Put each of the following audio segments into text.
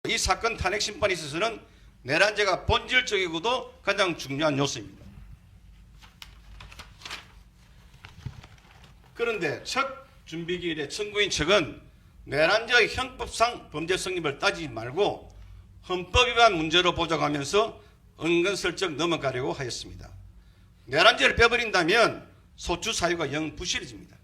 이 사건 탄핵 심판에 있어서는 내란죄가 본질적이고도 가장 중요한 요소입니다. 그런데 첫 준비기일의 청구인 측은 내란죄의 형법상 범죄 성립을 따지지 말고 헌법 위반 문제로 보자하면서 은근슬쩍 넘어가려고 하였습니다. 내란죄를 빼버린다면 소추 사유가 영 부실해집니다.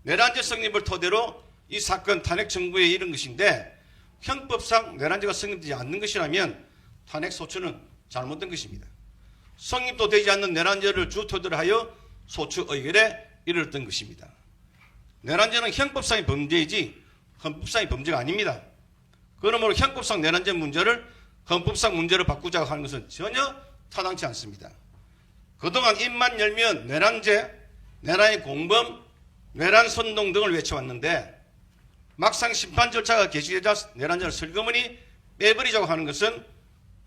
내란죄 성립을 토대로 이 사건 탄핵 청구에 이른 것인데 형법상 내란죄가 성립되지 않는 것이라면 탄핵 소추는 잘못된 것입니다. 성립도 되지 않는 내란죄를 주 토대로 하여 소추 의결에 이르렀던 것입니다. 내란죄는 형법상의 범죄이지 헌법상의 범죄가 아닙니다. 그러므로 형법상 내란죄 문제를 헌법상 문제로 바꾸자고 하는 것은 전혀 타당치 않습니다. 그동안 입만 열면 내란죄, 내란의 공범, 내란 선동 등을 외쳐왔는데 막상 심판 절차가 개시되자 내란죄를 슬그머니 빼버리자고 하는 것은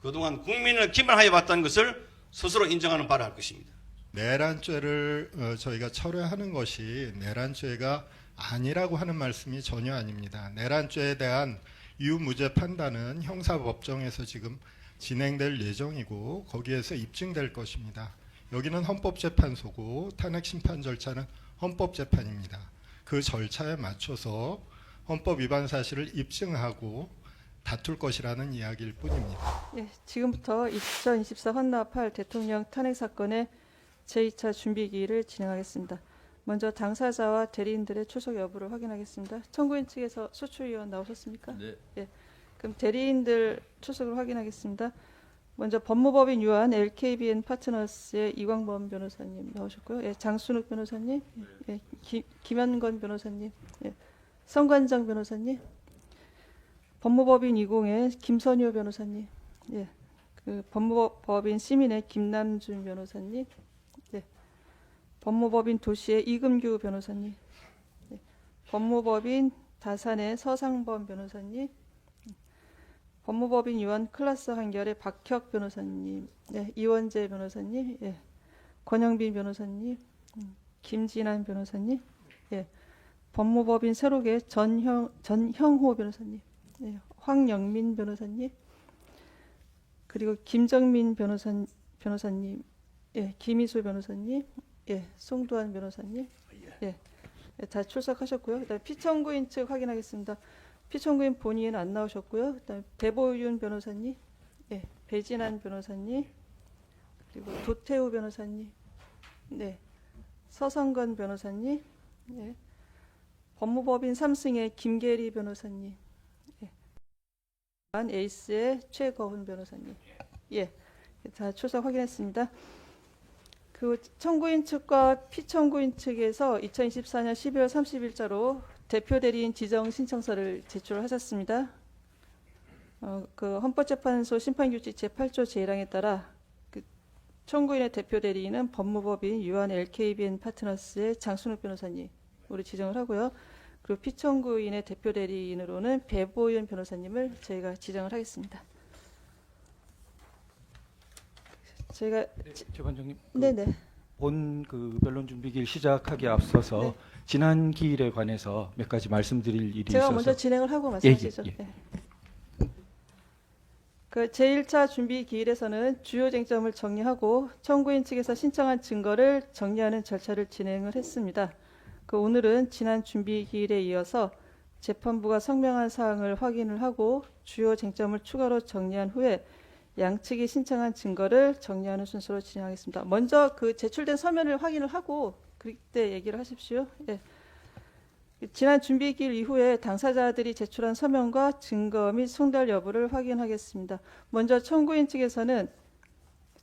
그동안 국민을 기만하여 왔다는 것을 스스로 인정하는 바라 할 것입니다. 내란죄를 저희가 철회하는 것이 내란죄가 아니라고 하는 말씀이 전혀 아닙니다. 내란죄에 대한 유무죄 판단은 형사법정에서 지금 진행될 예정이고 거기에서 입증될 것입니다. 여기는 헌법재판소고 탄핵 심판 절차는 헌법재판입니다. 그 절차에 맞춰서 헌법 위반 사실을 입증하고 다툴 것이라는 이야기일 뿐입니다. 예, 지금부터 2024 헌나 8 대통령 탄핵 사건의 제2차 준비기일을 진행하겠습니다. 먼저 당사자와 대리인들의 출석 여부를 확인하겠습니다. 청구인 측에서 소추위원 나오셨습니까? 네. 예, 그럼 대리인들 출석을 확인하겠습니다. 먼저 법무법인 유한 LKBN 파트너스의 이광범 변호사님 나오셨고요. 예, 장순욱 변호사님, 예, 김현건 변호사님, 예, 성관장 변호사님, 법무법인 20의 김선효 변호사님, 예, 그 법무법인 시민의 김남준 변호사님, 예, 법무법인 도시의 이금규 변호사님, 예, 법무법인 다산의 서상범 변호사님, 법무법인 유한 클라스 한결의 박혁 변호사님, 예, 이원재 변호사님, 예, 권영빈 변호사님, 김진환 변호사님, 예, 법무법인 새록의 전형호 변호사님, 예, 황영민 변호사님, 그리고 김정민 변호사님, 예, 김희수 변호사님, 예, 송두환 변호사님, 예, 예, 다 출석하셨고요. 그다음에 피청구인 측 확인하겠습니다. 피청구인 본인은 안 나오셨고요. 그다음에 배보윤 변호사님, 예, 배진환 변호사님, 그리고 도태우 변호사님, 네, 서성건 변호사님, 예, 법무법인 3승의 김계리 변호사님, 예, 에이스의 최거훈 변호사님, 예, 다 출석 확인했습니다. 그 청구인 측과 피청구인 측에서 2024년 12월 30일자로 대표 대리인 지정 신청서를 제출하셨습니다. 그 헌법재판소 심판규칙 제8조 제1항에 따라 그 청구인의 대표 대리인은 법무법인 유한 LKBN 파트너스의 장순욱 변호사님으로 지정을 하고요. 그리고 피청구인의 대표 대리인으로는 배보윤 변호사님을 저희가 지정을 하겠습니다. 저희가 재판장님, 네네. 본 그 변론 준비기일 시작하기 앞서서 네. 지난 기일에 관해서 몇 가지 말씀드릴 일이 제가 있어서 먼저 진행을 하고 말씀하시죠. 예. 네. 그 제1차 준비 기일에서는 주요 쟁점을 정리하고 청구인 측에서 신청한 증거를 정리하는 절차를 진행을 했습니다. 그 오늘은 지난 준비 기일에 이어서 재판부가 성명한 사항을 확인을 하고 주요 쟁점을 추가로 정리한 후에 양측이 신청한 증거를 정리하는 순서로 진행하겠습니다. 먼저 그 제출된 서면을 확인을 하고 그때 얘기를 하십시오. 예. 지난 준비기일 이후에 당사자들이 제출한 서면과 증거 및 송달 여부를 확인하겠습니다. 먼저 청구인 측에서는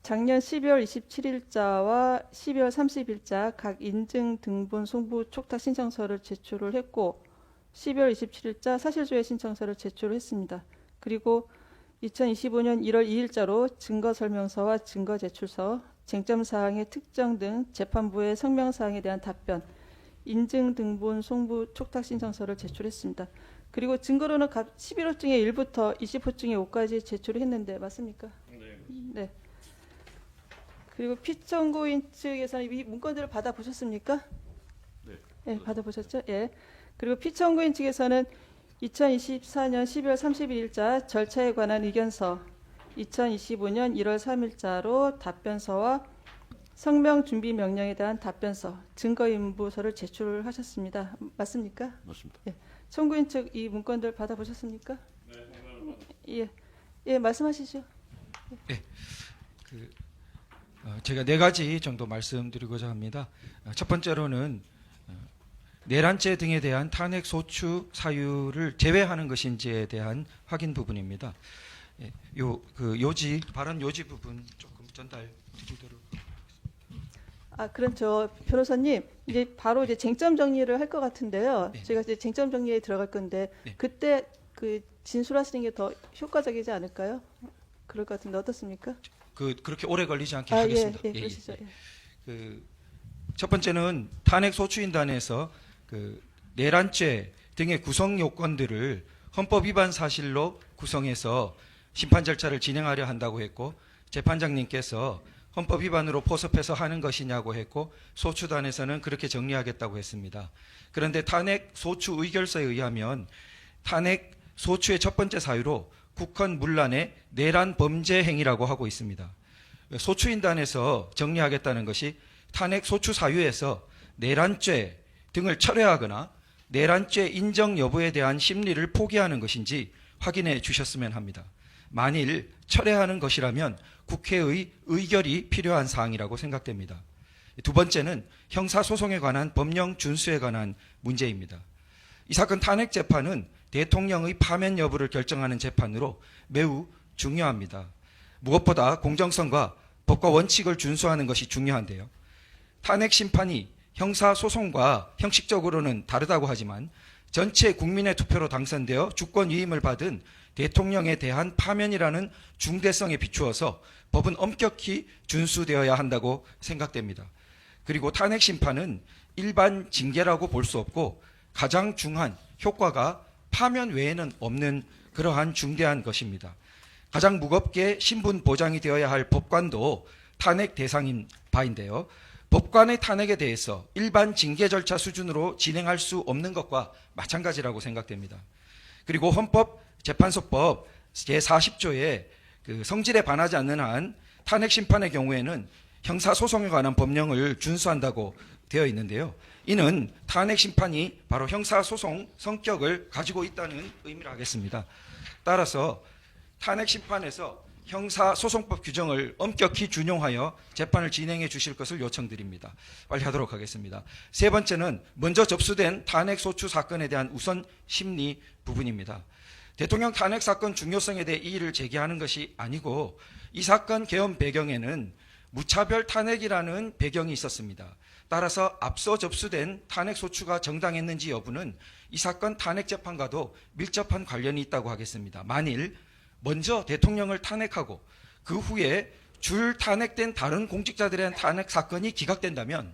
작년 12월 27일자와 12월 30일자 각 인증 등본 송부 촉탁 신청서를 제출을 했고 12월 27일자 사실조회 신청서를 제출을 했습니다. 그리고 2025년 1월 2일자로 증거설명서와 증거제출서, 쟁점사항의 특정 등 재판부의 성명사항에 대한 답변, 인증등본 송부 촉탁신청서를 제출했습니다. 그리고 증거로는 11호증의 1부터 20호증의 5까지 제출을 했는데 맞습니까? 네. 그리고 피청구인 측에서는 이 문건들을 받아보셨습니까? 네, 받아보셨죠? 예. 그리고 피청구인 측에서는 2024년 12월 31일자 절차에 관한 의견서, 2025년 1월 3일자로 답변서와 성명 준비 명령에 대한 답변서, 증거인부서를 제출하셨습니다. 맞습니까? 맞습니다. 청구인 측 이 문건들 받아보셨습니까? 예, 예, 말씀하시죠. 제가 네 가지 정도 말씀드리고자 합니다. 첫 번째로는 내란죄 등에 대한 탄핵 소추 사유를 제외하는 것인지에 대한 확인 부분입니다. 요지 발언 요지 부분 조금 전달 드리도록. 그럼 저 변호사님 이제 바로 이제 쟁점 정리를 할 것 같은데요. 네. 제가 이제 쟁점 정리에 들어갈 건데 네. 그때 그 진술하시는 게 더 효과적이지 않을까요? 그럴 것 같은데 어떻습니까? 그렇게 오래 걸리지 않게 예, 하겠습니다. 예, 그러시죠. 예. 첫 번째는 탄핵 소추인단에서 내란죄 등의 구성 요건들을 헌법 위반 사실로 구성해서 심판 절차를 진행하려 한다고 했고, 재판장님께서 헌법 위반으로 포섭해서 하는 것이냐고 했고, 소추단에서는 그렇게 정리하겠다고 했습니다. 그런데 탄핵 소추 의결서에 의하면 탄핵 소추의 첫 번째 사유로 국헌 문란의 내란 범죄 행위라고 하고 있습니다. 소추인단에서 정리하겠다는 것이 탄핵 소추 사유에서 내란죄 등을 철회하거나 내란죄 인정 여부에 대한 심리를 포기하는 것인지 확인해 주셨으면 합니다. 만일 철회하는 것이라면 국회의 의결이 필요한 사항이라고 생각됩니다. 두 번째는 형사소송에 관한 법령 준수에 관한 문제입니다. 이 사건 탄핵 재판은 대통령의 파면 여부를 결정하는 재판으로 매우 중요합니다. 무엇보다 공정성과 법과 원칙을 준수하는 것이 중요한데요. 탄핵 심판이 형사소송과 형식적으로는 다르다고 하지만 전체 국민의 투표로 당선되어 주권 위임을 받은 대통령에 대한 파면이라는 중대성에 비추어서 법은 엄격히 준수되어야 한다고 생각됩니다. 그리고 탄핵 심판은 일반 징계라고 볼 수 없고 가장 중요한 효과가 파면 외에는 없는 그러한 중대한 것입니다. 가장 무겁게 신분 보장이 되어야 할 법관도 탄핵 대상인 바인데요. 법관의 탄핵에 대해서 일반 징계 절차 수준으로 진행할 수 없는 것과 마찬가지라고 생각됩니다. 그리고 헌법재판소법 제40조에 성질에 반하지 않는 한 탄핵 심판의 경우에는 형사소송에 관한 법령을 준수한다고 되어 있는데요. 이는 탄핵 심판이 바로 형사소송 성격을 가지고 있다는 의미를 하겠습니다. 따라서 탄핵 심판에서 형사소송법 규정을 엄격히 준용하여 재판을 진행해 주실 것을 요청드립니다. 빨리 하도록 하겠습니다. 세 번째는 먼저 접수된 탄핵 소추 사건에 대한 우선 심리 부분입니다. 대통령 탄핵 사건 중요성에 대해 이의를 제기하는 것이 아니고 이 사건 개헌 배경에는 무차별 탄핵이라는 배경이 있었습니다. 따라서 앞서 접수된 탄핵 소추가 정당했는지 여부는 이 사건 탄핵 재판과도 밀접한 관련이 있다고 하겠습니다. 만일 먼저 대통령을 탄핵하고 그 후에 줄 탄핵된 다른 공직자들에 대한 탄핵 사건이 기각된다면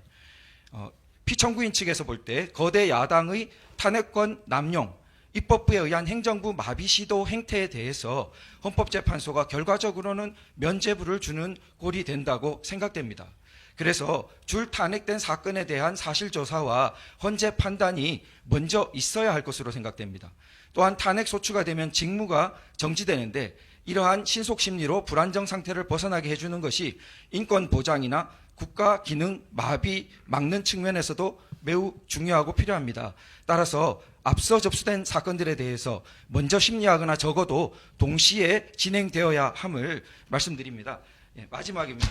피청구인 측에서 볼 때 거대 야당의 탄핵권 남용, 입법부에 의한 행정부 마비 시도 행태에 대해서 헌법재판소가 결과적으로는 면죄부를 주는 꼴이 된다고 생각됩니다. 그래서 줄 탄핵된 사건에 대한 사실조사와 헌재 판단이 먼저 있어야 할 것으로 생각됩니다. 또한 탄핵 소추가 되면 직무가 정지되는데 이러한 신속심리로 불안정 상태를 벗어나게 해주는 것이 인권 보장이나 국가 기능 마비 막는 측면에서도 매우 중요하고 필요합니다. 따라서 앞서 접수된 사건들에 대해서 먼저 심리하거나 적어도 동시에 진행되어야 함을 말씀드립니다. 마지막입니다.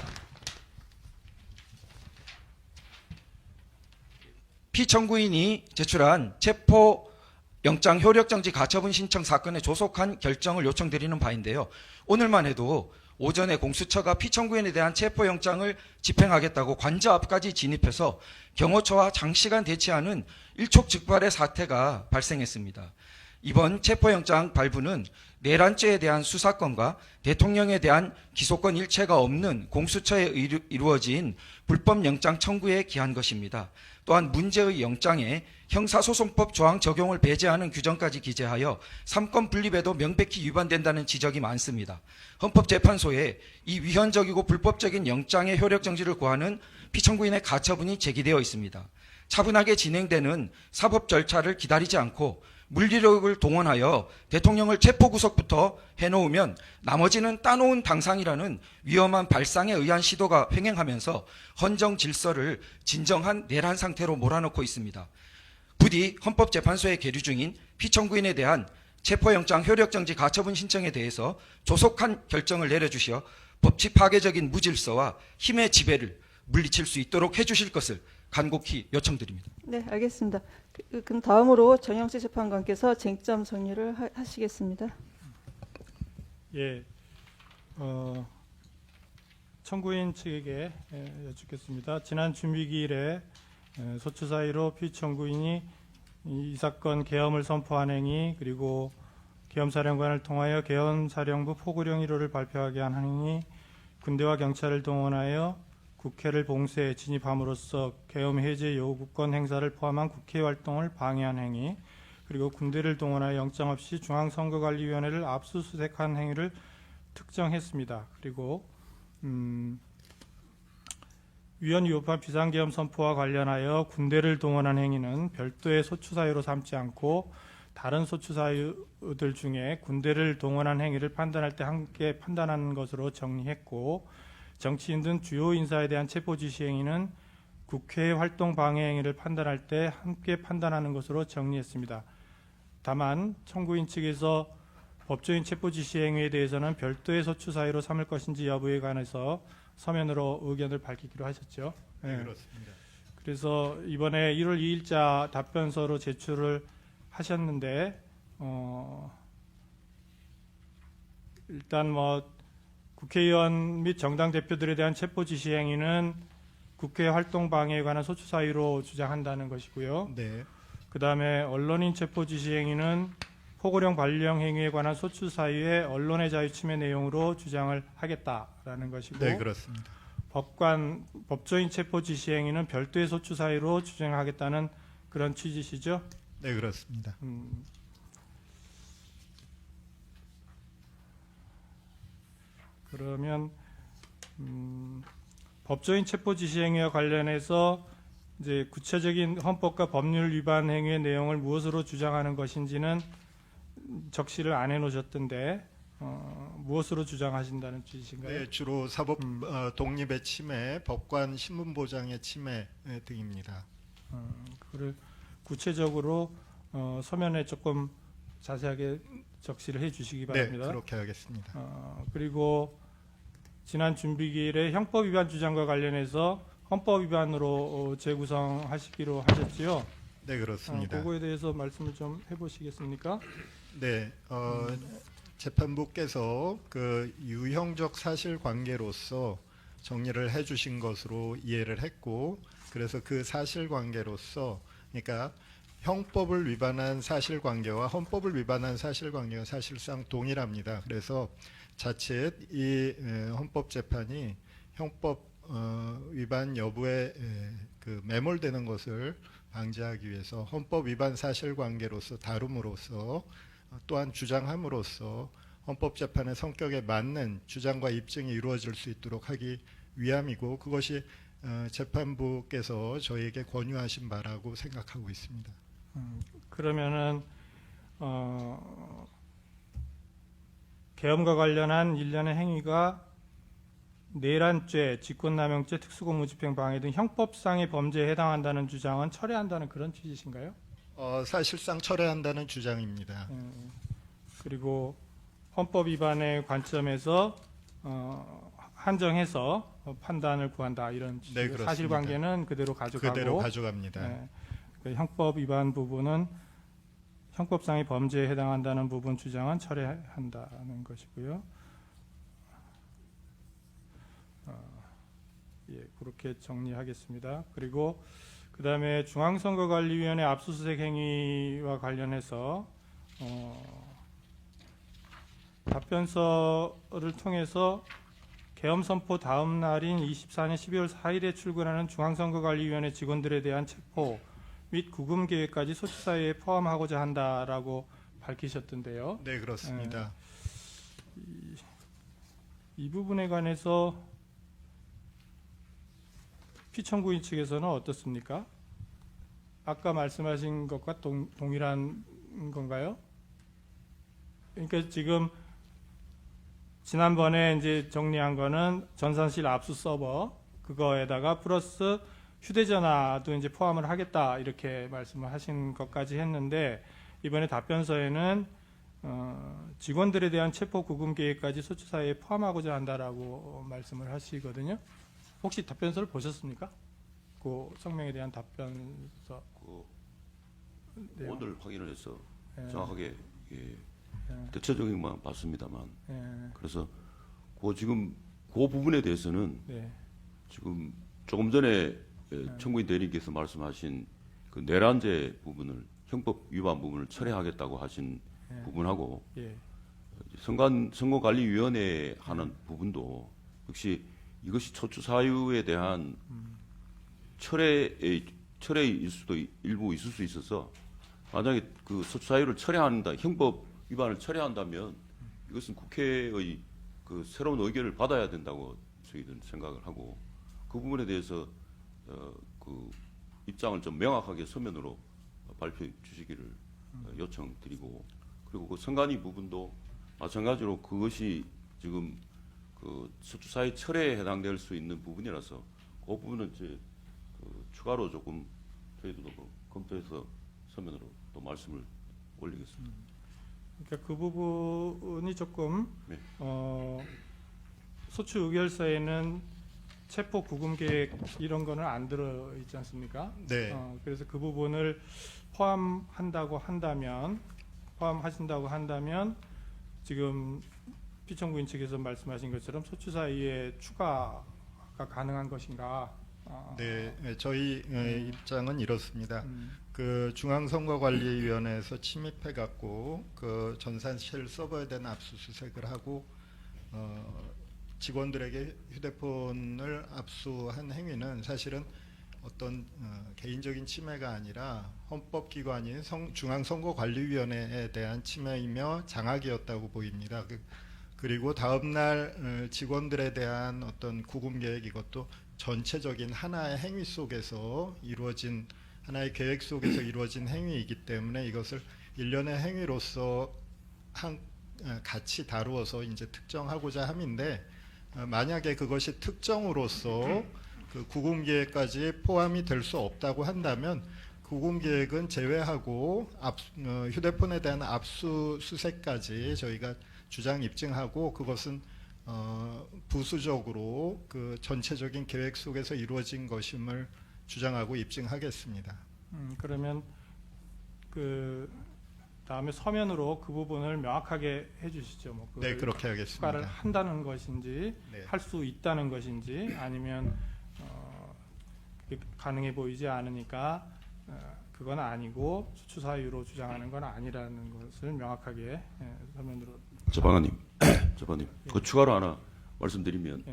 피청구인이 제출한 체포영장 효력정지 가처분 신청 사건에 조속한 결정을 요청드리는 바인데요. 오늘만 해도 오전에 공수처가 피청구인에 대한 체포영장을 집행하겠다고 관저 앞까지 진입해서 경호처와 장시간 대치하는 일촉즉발의 사태가 발생했습니다. 이번 체포영장 발부는 내란죄에 대한 수사권과 대통령에 대한 기소권 일체가 없는 공수처에 이루어진 불법영장 청구에 기한 것입니다. 또한 문제의 영장에 형사소송법 조항 적용을 배제하는 규정까지 기재하여 삼권 분립에도 명백히 위반된다는 지적이 많습니다. 헌법재판소에 이 위헌적이고 불법적인 영장의 효력정지를 구하는 피청구인의 가처분이 제기되어 있습니다. 차분하게 진행되는 사법 절차를 기다리지 않고 물리력을 동원하여 대통령을 체포 구속부터 해놓으면 나머지는 따놓은 당상이라는 위험한 발상에 의한 시도가 횡행하면서 헌정 질서를 진정한 내란 상태로 몰아넣고 있습니다. 부디 헌법재판소에 계류 중인 피청구인에 대한 체포영장 효력정지 가처분 신청에 대해서 조속한 결정을 내려주시어 법치 파괴적인 무질서와 힘의 지배를 물리칠 수 있도록 해주실 것을 간곡히 요청드립니다. 네, 알겠습니다. 그럼 다음으로 정영재 재판관께서 쟁점 정리를 하시겠습니다. 예, 청구인 측에게 여쭙겠습니다. 지난 준비기일에 소추 사이로 피청구인이 이 사건 계엄을 선포한 행위, 그리고 계엄사령관을 통하여 계엄사령부 포구령 1호를 발표하게 한 행위, 군대와 경찰을 동원하여 국회를 봉쇄 진입함으로써 계엄 해제 요구권 행사를 포함한 국회 활동을 방해한 행위, 그리고 군대를 동원하여 영장 없이 중앙선거관리위원회를 압수수색한 행위를 특정했습니다. 그리고 위헌 위법한 비상계엄 선포와 관련하여 군대를 동원한 행위는 별도의 소추 사유로 삼지 않고 다른 소추 사유들 중에 군대를 동원한 행위를 판단할 때 함께 판단하는 것으로 정리했고, 정치인 등 주요 인사에 대한 체포 지시 행위는 국회 활동 방해 행위를 판단할 때 함께 판단하는 것으로 정리했습니다. 다만 청구인 측에서 법조인 체포 지시 행위에 대해서는 별도의 소추 사유로 삼을 것인지 여부에 관해서 서면으로 의견을 밝히기로 하셨죠. 네, 네. 그렇습니다. 그래서 이번에 1월 2일자 답변서로 제출을 하셨는데 일단 뭐 국회의원 및 정당 대표들에 대한 체포 지시 행위는 국회 활동 방해에 관한 소추 사유로 주장한다는 것이고요. 네, 그다음에 언론인 체포 지시 행위는 포고령 발령 행위에 관한 소추 사유의 언론의 자유 침해 내용으로 주장을 하겠다라는 것이고, 네, 그렇습니다. 법조인 체포 지시 행위는 별도의 소추 사유로 주장하겠다는 그런 취지시죠. 네, 그렇습니다. 그러면 법조인 체포 지시 행위와 관련해서 이제 구체적인 헌법과 법률 위반 행위의 내용을 무엇으로 주장하는 것인지는 적시를 안 해놓으셨던데 무엇으로 주장하신다는 취지신가요? 네, 주로 사법 독립의 침해, 법관 신분 보장의 침해 등입니다. 그를 구체적으로 서면에 조금 자세하게 적시를 해주시기 바랍니다. 네, 그렇게 하겠습니다. 그리고 지난 준비기일에 형법 위반 주장과 관련해서 헌법 위반으로 재구성하시기로 하셨지요. 네, 그렇습니다. 그거에 대해서 말씀을 좀 해보시겠습니까? 네, 재판부께서 그 유형적 사실관계로서 정리를 해주신 것으로 이해를 했고, 그래서 그 사실관계로서, 그러니까 형법을 위반한 사실관계와 헌법을 위반한 사실관계가 사실상 동일합니다. 그래서 자칫 이 헌법재판이 형법 위반 여부에 그 매몰되는 것을 방지하기 위해서 헌법 위반 사실관계로서 다룸으로써 또한 주장함으로써 헌법재판의 성격에 맞는 주장과 입증이 이루어질 수 있도록 하기 위함이고, 그것이 재판부께서 저희에게 권유하신 바라고 생각하고 있습니다. 그러면은 계엄과 관련한 일련의 행위가 내란죄, 직권남용죄, 특수공무집행 방해 등 형법상의 범죄에 해당한다는 주장은 철회한다는 그런 취지신가요? 사실상 철회한다는 주장입니다. 그리고 헌법 위반의 관점에서 한정해서 판단을 구한다 이런 취지. 네, 그렇습니다. 사실관계는 그대로 가져가고 그대로 가져갑니다. 네, 그 형법 위반 부분은 형법상의 범죄에 해당한다는 부분 주장은 철회한다는 것이고요. 예, 그렇게 정리하겠습니다. 그리고 그 다음에 중앙선거관리위원회 압수수색 행위와 관련해서 답변서를 통해서 계엄 선포 다음 날인 24년 12월 4일에 출근하는 중앙선거관리위원회 직원들에 대한 체포 및 구금 계획까지 소추사유에 포함하고자 한다라고 밝히셨던데요. 네, 그렇습니다. 이 부분에 관해서 피청구인 측에서는 어떻습니까? 아까 말씀하신 것과 동일한 건가요? 그러니까 지금 지난번에 이제 정리한 거는 전산실 압수 서버 그거에다가 플러스 휴대전화도 이제 포함을 하겠다 이렇게 말씀을 하신 것까지 했는데 이번에 답변서에는 직원들에 대한 체포 구금 계획까지 소추사에 포함하고자 한다라고 말씀을 하시거든요. 혹시 답변서를 보셨습니까? 그 성명에 대한 답변서. 내용. 오늘 확인을 해서 예. 정확하게 대체적인 것만 봤습니다만 예. 그래서 지금 그 부분에 대해서는 네. 지금 조금 전에 청구인 대리님께서 말씀하신 그 내란죄 부분을 형법 위반 부분을 철회하겠다고 하신 부분하고 예. 선거관리위원회 하는 부분도 역시 이것이 초추 사유에 대한 철회일 수도 일부 있을 수 있어서 만약에 그 소추 사유를 철회한다, 형법 위반을 철회한다면 이것은 국회의 그 새로운 의견을 받아야 된다고 저희들은 생각을 하고 그 부분에 대해서 그 입장을 좀 명확하게 서면으로 발표해 주시기를 요청드리고 그리고 그 선관위 부분도 마찬가지로 그것이 지금 그 소추 사유 철회에 해당될 수 있는 부분이라서 그 부분은 이제 추가로 조금 저희도 검토해서 서면으로 또 말씀을 올리겠습니다. 그러니까 그 부분이 조금 네. 소추 의결서에는 체포 구금 계획 이런 거는 안 들어 있지 않습니까? 네. 그래서 그 부분을 포함하신다고 한다면 지금 피청구인 측에서 말씀하신 것처럼 소추 사유에 추가가 가능한 것인가? 네, 저희 입장은 이렇습니다. 그 중앙선거관리위원회에서 침입해 갖고 그 전산실 서버에 대한 압수수색을 하고 직원들에게 휴대폰을 압수한 행위는 사실은 어떤 개인적인 침해가 아니라 헌법기관인 중앙선거관리위원회에 대한 침해이며 장악이었다고 보입니다. 그리고 다음날 직원들에 대한 어떤 구금 계획 이것도 전체적인 하나의 행위 속에서 이루어진 하나의 계획 속에서 이루어진 행위이기 때문에 이것을 일련의 행위로서 같이 다루어서 이제 특정하고자 함인데 만약에 그것이 특정으로서 그 구금 계획까지 포함이 될 수 없다고 한다면 구금 계획은 제외하고 휴대폰에 대한 압수수색까지 저희가 주장 입증하고 그것은 부수적으로 그 전체적인 계획 속에서 이루어진 것임을 주장하고 입증하겠습니다. 그러면 그 다음에 서면으로 그 부분을 명확하게 해주시죠. 뭐 네, 그렇게 하겠습니다. 추가를 한다는 것인지 네. 할 수 있다는 것인지 아니면 그게 가능해 보이지 않으니까 그건 아니고 수추 사유로 주장하는 건 아니라는 것을 명확하게 서면으로. 재방관님, 그 추가로 하나 말씀드리면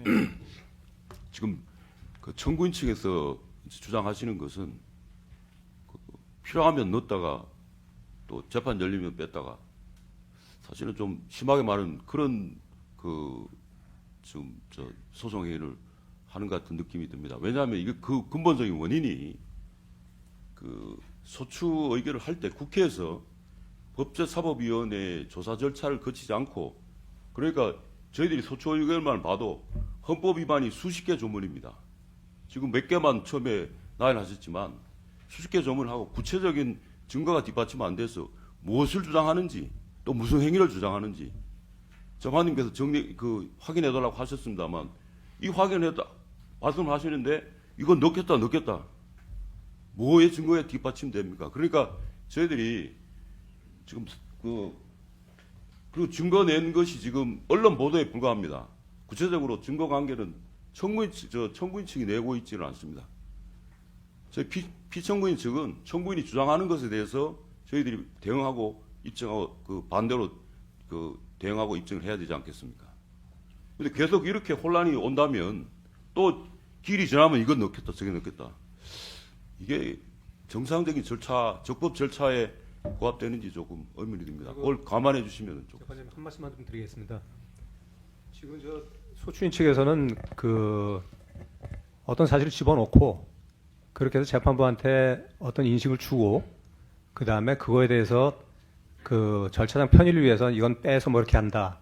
지금 그 청구인 측에서 주장하시는 것은 필요하면 넣었다가 또 재판 열리면 뺐다가 사실은 좀 심하게 말하는 그런 그 지금 소송 행위를 하는 것 같은 느낌이 듭니다. 왜냐하면 이게 그 근본적인 원인이 그 소추 의결을 할 때 국회에서 법제사법위원회 조사 절차를 거치지 않고 그러니까 저희들이 소추 의결만 봐도 헌법 위반이 수십 개 조문입니다. 지금 몇 개만 처음에 나열하셨지만 수십 개 조문하고 구체적인 증거가 뒷받침 안 돼서 무엇을 주장하는지 또 무슨 행위를 주장하는지 정화님께서 확인해달라고 하셨습니다만 이 확인했다 말씀하시는데 이건 넣겠다 뭐의 증거에 뒷받침됩니까? 그러니까 저희들이 지금 그 증거 낸 것이 지금 언론 보도에 불과합니다. 구체적으로 증거 관계는 청구인 측이 내고 있지는 않습니다. 저희 피청구인 측은 청구인이 주장하는 것에 대해서 저희들이 대응하고 입증하고 그 반대로 그 대응하고 입증을 해야 되지 않겠습니까? 근데 계속 이렇게 혼란이 온다면 또 길이 지나면 이건 넣겠다 저게 넣겠다 이게 정상적인 절차 적법 절차에 고압되는지 조금 의문이 듭니다. 그걸 감안해 주시면 좀. 재판장님 한 말씀만 좀 드리겠습니다. 지금 소추인 측에서는 그 어떤 사실을 집어넣고 그렇게 해서 재판부한테 어떤 인식을 주고 그 다음에 그거에 대해서 그 절차상 편의를 위해서 이건 빼서 뭐 이렇게 한다.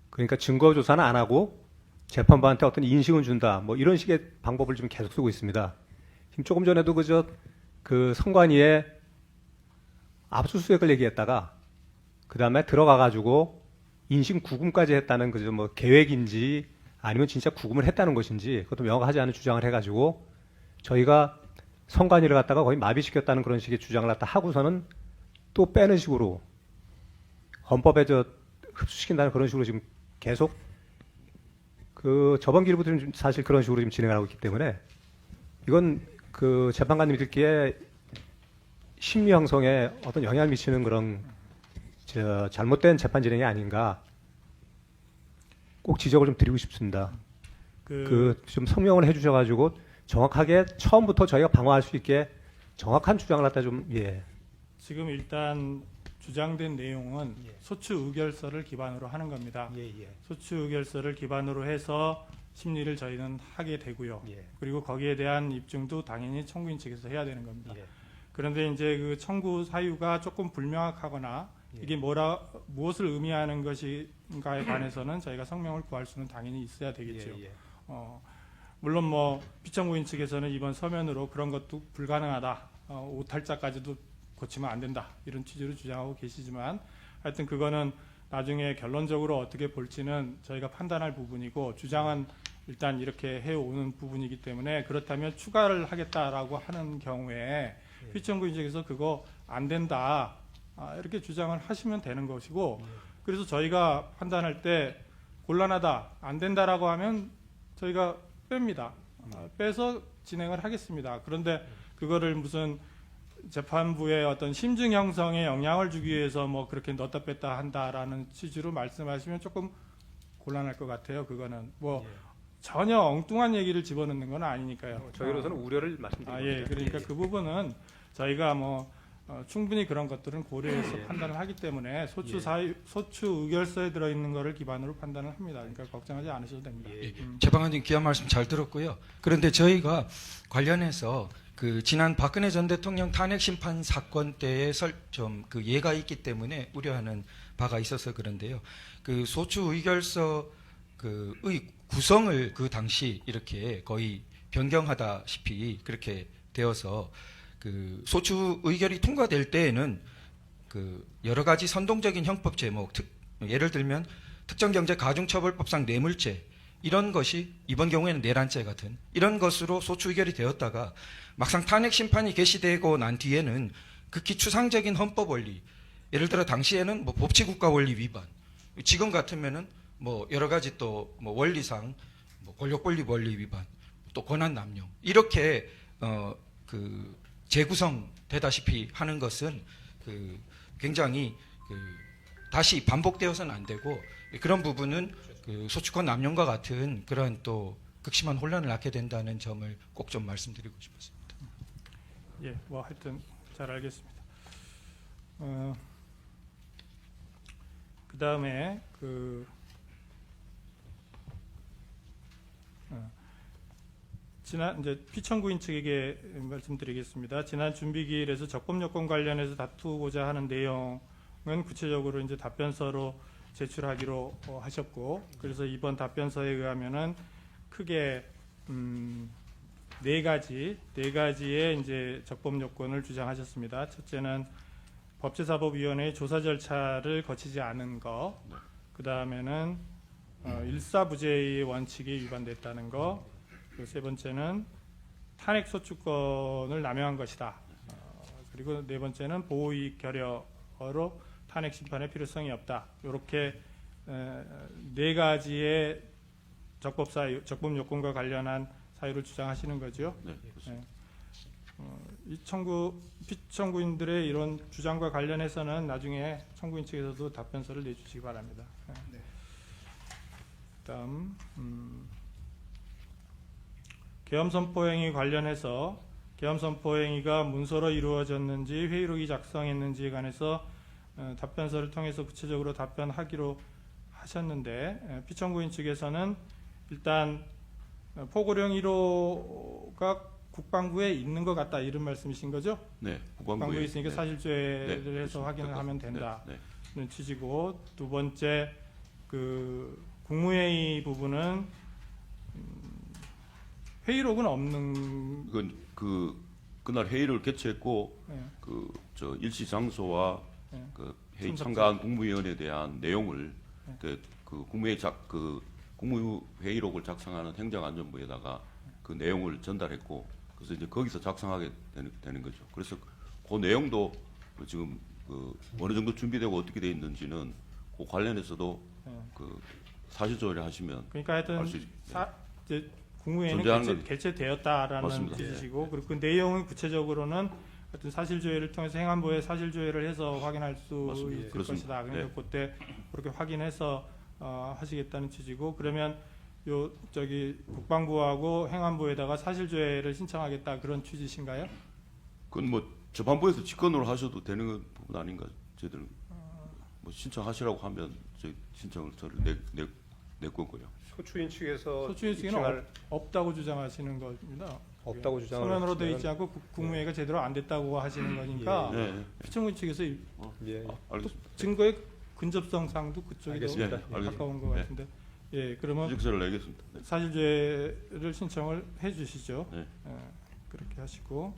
그러니까 증거 조사는 안 하고 재판부한테 어떤 인식은 준다. 뭐 이런 식의 방법을 좀 계속 쓰고 있습니다. 지금 조금 전에도 그 선관위에 압수수색을 얘기했다가 그 다음에 들어가가지고 인식 구금까지 했다는 그저 뭐 계획인지 아니면 진짜 구금을 했다는 것인지 그것도 명확하지 않은 주장을 해가지고 저희가 선관위를 갖다가 거의 마비시켰다는 그런 식의 주장을 갖다 하고서는 또 빼는 식으로 헌법에 흡수시킨다는 그런 식으로 지금 계속 그 저번 기일부터 좀 사실 그런 식으로 지금 진행하고 있기 때문에 이건 그 재판관님이 듣기에 심리 형성에 어떤 영향을 미치는 그런 잘못된 재판 진행이 아닌가 꼭 지적을 좀 드리고 싶습니다. 그 좀 성명을 해주셔가지고 정확하게 처음부터 저희가 방어할 수 있게 정확한 주장을 갖다 좀 지금 일단 주장된 내용은 소추 의결서를 기반으로 하는 겁니다. 소추 의결서를 기반으로 해서 심리를 저희는 하게 되고요. 그리고 거기에 대한 입증도 당연히 청구인 측에서 해야 되는 겁니다. 그런데 이제 그 청구 사유가 조금 불명확하거나 이게 무엇을 의미하는 것인가에 관해서는 저희가 성명을 구할 수는 당연히 있어야 되겠죠. 물론 뭐 피청구인 측에서는 이번 서면으로 그런 것도 불가능하다, 오탈자까지도 고치면 안 된다 이런 취지로 주장하고 계시지만 하여튼 그거는 나중에 결론적으로 어떻게 볼지는 저희가 판단할 부분이고 주장은 일단 이렇게 해오는 부분이기 때문에 그렇다면 추가를 하겠다라고 하는 경우에 피청구인 측에서 그거 안 된다 이렇게 주장을 하시면 되는 것이고 그래서 저희가 판단할 때 곤란하다 안 된다라고 하면 저희가 뺍니다. 빼서 진행을 하겠습니다. 그런데 그거를 무슨 재판부의 어떤 심증 형성에 영향을 주기 위해서 뭐 그렇게 넣었다 뺐다 한다라는 취지로 말씀하시면 조금 곤란할 것 같아요. 그거는 뭐 전혀 엉뚱한 얘기를 집어넣는 건 아니니까요. 저희로서는 우려를 말씀드립니다. 그러니까 그 부분은 저희가 뭐 충분히 그런 것들은 고려해서 판단을 하기 때문에 소추 의결서에 들어있는 거를 기반으로 판단을 합니다. 그러니까 걱정하지 않으셔도 됩니다. 재판관님 귀한 말씀 잘 들었고요. 그런데 저희가 관련해서 그 지난 박근혜 전 대통령 탄핵 심판 사건 때에 좀 그 예가 있기 때문에 우려하는 바가 있어서 그런데요. 그 소추 의결서 그의 구성을 그 당시 이렇게 거의 변경하다시피 그렇게 되어서 그 소추 의결이 통과될 때에는 그 여러 가지 선동적인 형법 제목, 예를 들면 특정경제가중처벌법상 뇌물죄 이런 것이 이번 경우에는 내란죄 같은 이런 것으로 소추 의결이 되었다가 막상 탄핵 심판이 개시되고 난 뒤에는 극히 추상적인 헌법 원리, 예를 들어 당시에는 뭐 법치국가 원리 위반, 지금 같으면은 뭐 여러 가지 또 뭐 원리상 뭐 권력 권리 원리 위반, 또 권한 남용 이렇게 그 재구성되다시피 하는 것은 그 굉장히 다시 반복되어서는 안 되고 그런 부분은 그 소추권 남용과 같은 그런 또 극심한 혼란을 낳게 된다는 점을 꼭 좀 말씀드리고 싶었습니다. 뭐 하여튼 잘 알겠습니다. 그 다음에 지난 이제 피청구인 측에게 말씀드리겠습니다. 지난 준비기일에서 적법요건 관련해서 다투고자 하는 내용은 구체적으로 이제 답변서로 제출하기로 하셨고, 그래서 이번 답변서에 의하면은 크게 네 가지의 이제 적법요건을 주장하셨습니다. 첫째는 법제사법위원회의 조사 절차를 거치지 않은 거, 그 다음에는 일사부재의 원칙이 위반됐다는 거, 그리고 세 번째는 탄핵 소추권을 남용한 것이다. 그리고 네 번째는 보호이익 결여로 탄핵 심판의 필요성이 없다. 이렇게 네 가지의 적법 요건과 관련한 사유를 주장하시는 거죠. 네, 그렇습니다. 이 피청구인들의 이런 주장과 관련해서는 나중에 청구인 측에서도 답변서를 내주시기 바랍니다. 다음 계엄선포행위 관련해서 계엄선포행위가 문서로 이루어졌는지 회의록이 작성했는지에 관해서 답변서를 통해서 구체적으로 답변하기로 하셨는데 피청구인 측에서는 일단 포고령 1호가 국방부에 있는 것 같다 이런 말씀이신 거죠? 네, 국방부에 있으니까 네. 사실죄를 네, 해서 그렇습니다. 확인을 하면 된다는 네, 취지고, 두 번째 그 국무회의 부분은 회의록은 없는. 이건 그날 회의를 개최했고 네. 저 일시 장소와 네. 그 회의 참석자. 참가한 국무위원에 대한 내용을 네. 그 국무회의록을 작성하는 행정안전부에다가 그 내용을 전달했고, 그래서 이제 거기서 작성하게 되는 거죠. 그래서 그 내용도 지금 어느 정도 준비되고 어떻게 돼 있는지는 그 관련해서도 네. 그 사실 조회를 하시면 그러니까 하여튼 알수 있- 이제 국무회의는 존재하는 건- 개최되었다라는 맞습니다. 뜻이시고, 그리고 그 내용은 구체적으로는 하여튼 사실조회를 통해서 행안부에 사실조회를 해서 확인할 수 맞습니다. 있을 그렇습니다. 것이다. 그러니까 네. 그때 그렇게 확인해서 하시겠다는 취지고, 그러면 요 저기 국방부하고 행안부에다가 사실조회를 신청하겠다 그런 취지신가요? 그건 뭐 재판부에서 직권으로 하셔도 되는 부분 아닌가. 저희들은 뭐 신청하시라고 하면 저희 신청을 저를 내 거고요. 소추인 측에서 소추인 측에는 입증할 없다고 주장하시는 겁니다. 없다고 주장을 서면으로 되어 하시면- 있지 않고 국무회의가 제대로 안 됐다고 하시는 거니까 네, 피청구인 측에서 예. 알겠습니다. 증거의 근접성상도 그쪽이 더 알겠습니다. 예, 알겠습니다. 가까운 것 네. 같은데, 예, 그러면 직서를 내겠습니다. 네. 사실죄를 신청을 해주시죠. 네. 그렇게 하시고,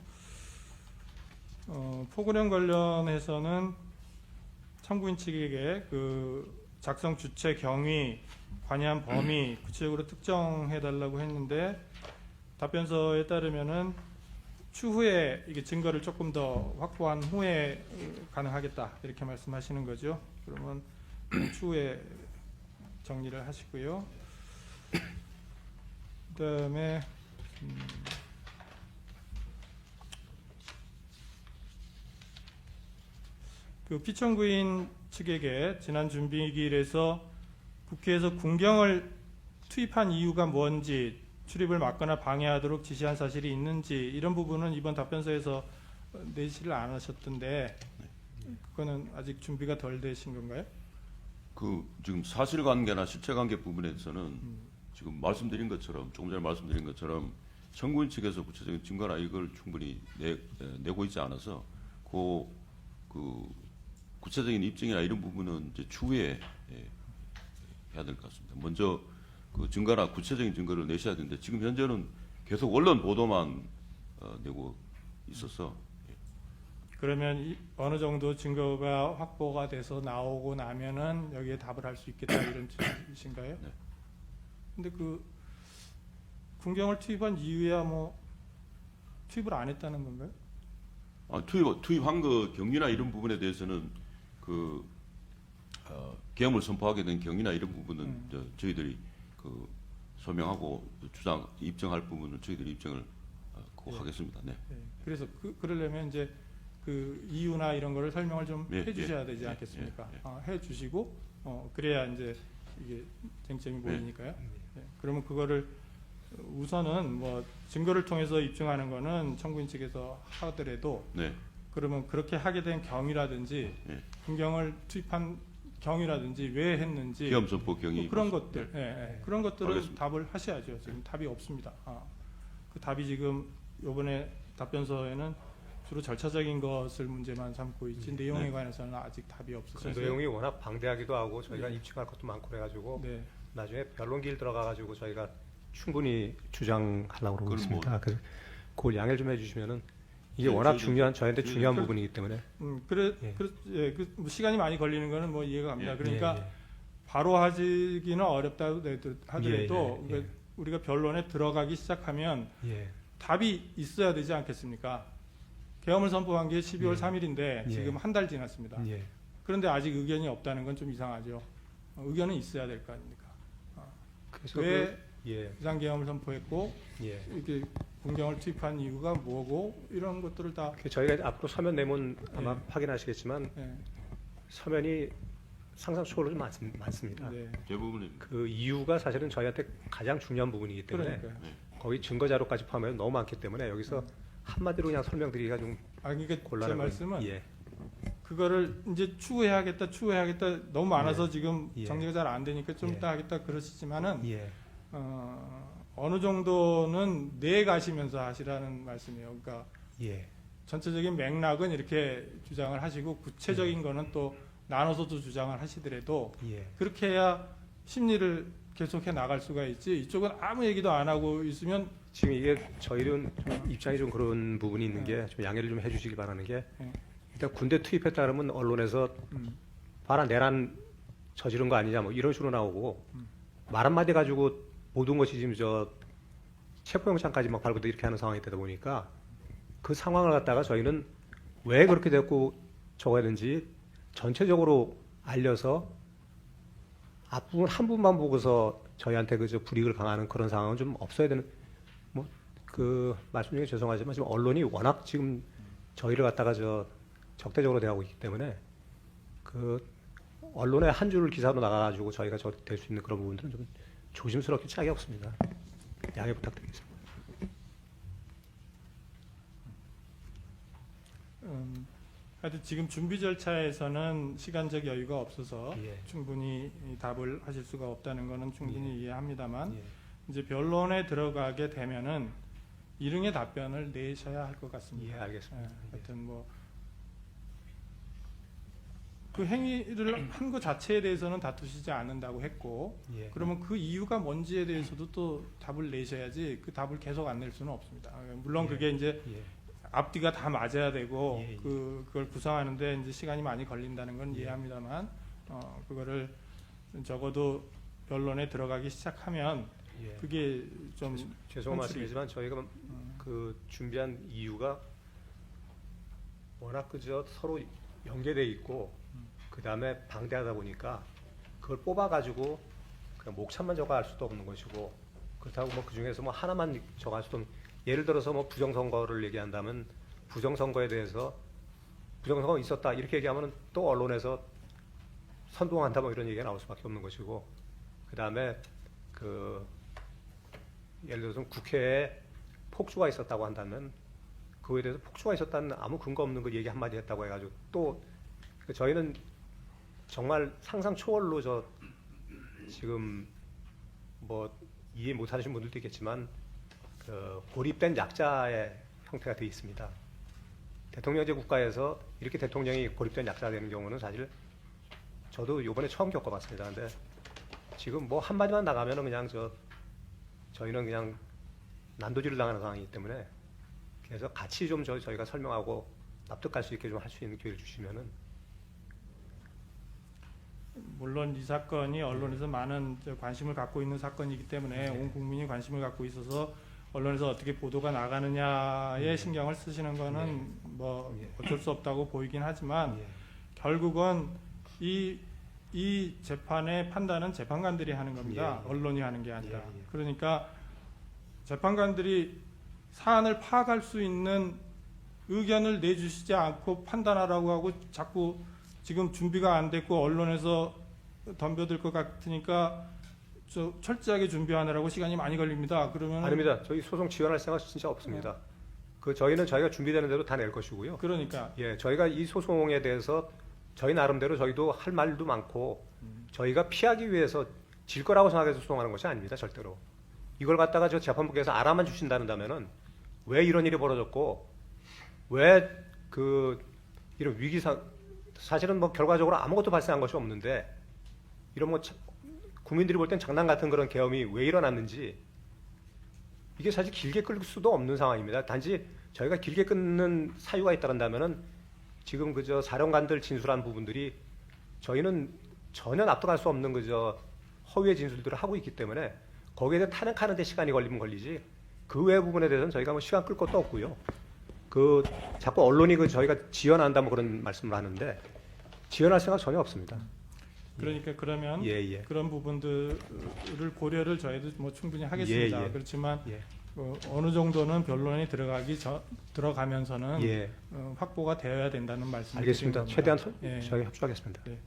포고령 관련해서는 참고인 측에게 그 작성 주체, 경위, 관여한 범위 구체적으로 특정해달라고 했는데, 답변서에 따르면은 추후에 이게 증거를 조금 더 확보한 후에 가능하겠다 이렇게 말씀하시는 거죠. 그러면 추후에 정리를 하시고요. 그다음에 그 피청구인 측에게 지난 준비기일에서 국회에서 군경을 투입한 이유가 뭔지, 출입을 막거나 방해하도록 지시한 사실이 있는지, 이런 부분은 이번 답변서에서 내시를 안 하셨던데, 그거는 아직 준비가 덜 되신 건가요? 지금 사실관계나 실체관계 부분에서는 지금 말씀드린 것처럼, 조금 전에 말씀드린 것처럼 청구인 측에서 구체적인 증거나 이걸 충분히 내고 있지 않아서 그 구체적인 입증이나 이런 부분은 이제 추후에 해야 될 것 같습니다. 먼저 그 증거나 구체적인 증거를 내셔야 되는데, 지금 현재는 계속 언론 보도만 내고 있어서. 그러면 어느 정도 증거가 확보가 돼서 나오고 나면은 여기에 답을 할 수 있겠다 이런 뜻이신가요? 네. 근데 그 군경을 투입한 이유야 뭐 투입을 안 했다는 건가요? 투입한 거 경위나 이런 부분에 대해서는 계엄을 선포하게 된 경위나 이런 부분은 저희들이 소명하고 입증할 부분은 저희들이 입증을 하겠습니다. 네. 네. 그래서 그러려면 이제 그 이유나 이런 거를 설명을 좀 예, 해주셔야 예, 되지 예, 않겠습니까? 예, 해주시고 그래야 이제 이게 쟁점이 보이니까요. 네. 그러면 그거를 우선은 뭐 증거를 통해서 입증하는 거는 청구인 측에서 하더라도, 네. 그러면 그렇게 하게 된 경위라든지 예. 군경을 투입한 경위라든지 왜 했는지 계엄 선포 경위 뭐 그런 것들, 그런 것들을 알겠습니다. 답을 하셔야죠. 지금 답이 없습니다. 그 답이 지금 이번에 답변서에는 주로 절차적인 것을 문제만 삼고 있지 내용에 네. 관해서는 아직 답이 그 없으셔서. 내용이 워낙 방대하기도 하고 저희가 입증할 것도 많고 그래가지고 네. 나중에 변론길 들어가가지고 저희가 충분히 주장하려고 그러고 그건 있습니다. 뭐- 그래서 그걸 양해를 좀 해주시면은 이게 네, 워낙 저희도- 중요한 저희한테 저희도 중요한 그- 부분이기 때문에 예. 뭐 시간이 많이 걸리는 거는 뭐 이해가 갑니다. 예. 그러니까 예, 예. 바로 하기는 어렵다 하더라도 예, 예, 예. 우리가 변론에 들어가기 시작하면 예. 답이 있어야 되지 않겠습니까? 계엄을 선포한 게 12월 예. 3일인데 예. 지금 한 달 지났습니다. 예. 그런데 아직 의견이 없다는 건 좀 이상하죠. 의견은 있어야 될 거 아닙니까? 그래서 왜 예. 비상계엄을 선포했고 예. 이렇게 군경을 투입한 이유가 뭐고 이런 것들을 다 저희가 앞으로 서면 내문 아마 예. 확인하시겠지만 예, 서면이 상상 초월로 좀 많습니다. 네. 대부분입니다. 그 이유가 사실은 저희한테 가장 중요한 부분이기 때문에 그러니까요. 거기 증거 자료까지 포함해서 너무 많기 때문에 여기서 한마디로 그냥 설명드리기가 좀 그러니까 제 곤란한 말씀은 예. 그거를 이제 추후해야겠다 너무 많아서 지금 예. 정리가 잘 안 되니까 좀 예. 이따 하겠다 그러시지만은 예. 어느 정도는 내가시면서 하시라는 말씀이에요. 그러니까 예. 전체적인 맥락은 이렇게 주장을 하시고 구체적인 거는 또 나눠서도 주장을 하시더라도 예. 그렇게 해야 심리를 계속해 나갈 수가 있지. 이쪽은 아무 얘기도 안 하고 있으면 지금 이게 저희는 좀 입장이 좀 그런 부분이 있는 게 좀 양해를 좀 해주시기 바라는 게 네. 일단 군대 투입했다 그러면 언론에서 음. 봐라 내란 저지른 거 아니냐 뭐 이런 식으로 나오고 말 한마디 가지고 모든 것이 지금 저 체포영장까지 막 발부돼 이렇게 하는 상황이 되다 보니까 그 상황을 갖다가 저희는 왜 그렇게 됐고 적어야 되는지 전체적으로 알려서 앞부분 한 부분만 보고서 저희한테 그저 불이익을 강하는 그런 상황은 좀 없어야 되는 뭐 그 말씀 중에 죄송하지만 지금 언론이 워낙 지금 저희를 갖다가 저 적대적으로 대하고 있기 때문에 그 언론의 한 줄 기사로 나가가지고 저희가 저 될 수 있는 그런 부분들은 좀 조심스럽게 짝이 없습니다. 양해 부탁드리겠습니다. 하여튼 지금 준비 절차에서는 시간적 여유가 없어서 예. 충분히 답을 하실 수가 없다는 것은 충분히 이해합니다만 예. 이제 변론에 들어가게 되면은 일응의 답변을 내셔야 할 것 같습니다. 예, 알겠습니다. 하여튼 뭐 그 행위를 한 것 자체에 대해서는 다투시지 않는다고 했고 예. 그러면 그 이유가 뭔지에 대해서도 또 답을 내셔야지 그 답을 계속 안 낼 수는 없습니다. 물론 예. 그게 이제 예. 앞뒤가 다 맞아야 되고 예, 예. 그걸 구성하는데 이제 시간이 많이 걸린다는 건 예. 이해합니다만 그거를 적어도 변론에 들어가기 시작하면 예. 그게 좀 죄송한 현실이- 말씀이지만 저희가 그 준비한 이유가 워낙 그저 서로 연계돼 있고 그 다음에 방대하다 보니까 그걸 뽑아가지고 그냥 목참만 적어할 수도 없는 것이고 그렇다고 뭐 그 중에서 뭐 하나만 적어할 수도 없는 예를 들어서 뭐 부정선거를 얘기한다면 부정선거에 대해서 부정선거가 있었다 이렇게 얘기하면 또 언론에서 선동한다 뭐 이런 얘기가 나올 수밖에 없는 것이고 그 다음에 그 예를 들어서 국회에 폭주가 있었다고 한다면 그거에 대해서 폭주가 있었다는 아무 근거 없는 거 얘기 한마디 했다고 해가지고 또 저희는 정말 상상 초월로 저 지금 뭐 이해 못하시는 분들도 있겠지만 그 고립된 약자의 형태가 되어 있습니다. 대통령제 국가에서 이렇게 대통령이 고립된 약자가 되는 경우는 사실 저도 이번에 처음 겪어봤습니다. 근데 지금 뭐 한마디만 나가면은 그냥 저희는 그냥 난도질을 당하는 상황이기 때문에 그래서 같이 좀 저희가 설명하고 납득할 수 있게 좀 할 수 있는 기회를 주시면은 물론 이 사건이 언론에서 많은 관심을 갖고 있는 사건이기 때문에 온 국민이 관심을 갖고 있어서 언론에서 어떻게 보도가 나가느냐에 신경을 쓰시는 거는 뭐 어쩔 수 없다고 보이긴 하지만 결국은 이 재판의 판단은 재판관들이 하는 겁니다. 언론이 하는 게 아니라. 그러니까 재판관들이 사안을 파악할 수 있는 의견을 내주시지 않고 판단하라고 하고 자꾸 지금 준비가 안 됐고 언론에서 덤벼들 것 같으니까 철저하게 준비하느라고 시간이 많이 걸립니다. 그러면 아닙니다. 저희 소송 지원할 생각 진짜 없습니다. 저희는 저희가 준비되는 대로 다 낼 것이고요. 그러니까 예, 저희가 이 소송에 대해서 저희 나름대로 저희도 할 말도 많고 저희가 피하기 위해서 질 거라고 생각해서 소송하는 것이 아닙니다. 절대로. 이걸 갖다가 저 재판부께서 알아만 주신다는다면은 왜 이런 일이 벌어졌고 왜 이런 위기상 사실은 뭐 결과적으로 아무것도 발생한 것이 없는데 이런 뭐 국민들이 볼 땐 장난 같은 그런 계엄이 왜 일어났는지 이게 사실 길게 끌 수도 없는 상황입니다. 단지 저희가 길게 끊는 사유가 있다면은 지금 그저 사령관들 진술한 부분들이 저희는 전혀 납득할 수 없는 그저 허위의 진술들을 하고 있기 때문에 거기에 대해 탄핵하는 데 시간이 걸리면 걸리지 그 외 부분에 대해서는 저희가 뭐 시간 끌 것도 없고요. 자꾸 언론이 저희가 지연한다 뭐 그런 말씀을 하는데 지연할 생각 전혀 없습니다. 그러니까 그러면 예. 그런 부분들을 고려를 저희도 뭐 충분히 하겠습니다. 예. 그렇지만 예. 어느 정도는 변론이 들어가면서는 예. 확보가 되어야 된다는 말씀을 알겠습니다. 드린 겁니다. 최대한 예. 저희 협조하겠습니다. 그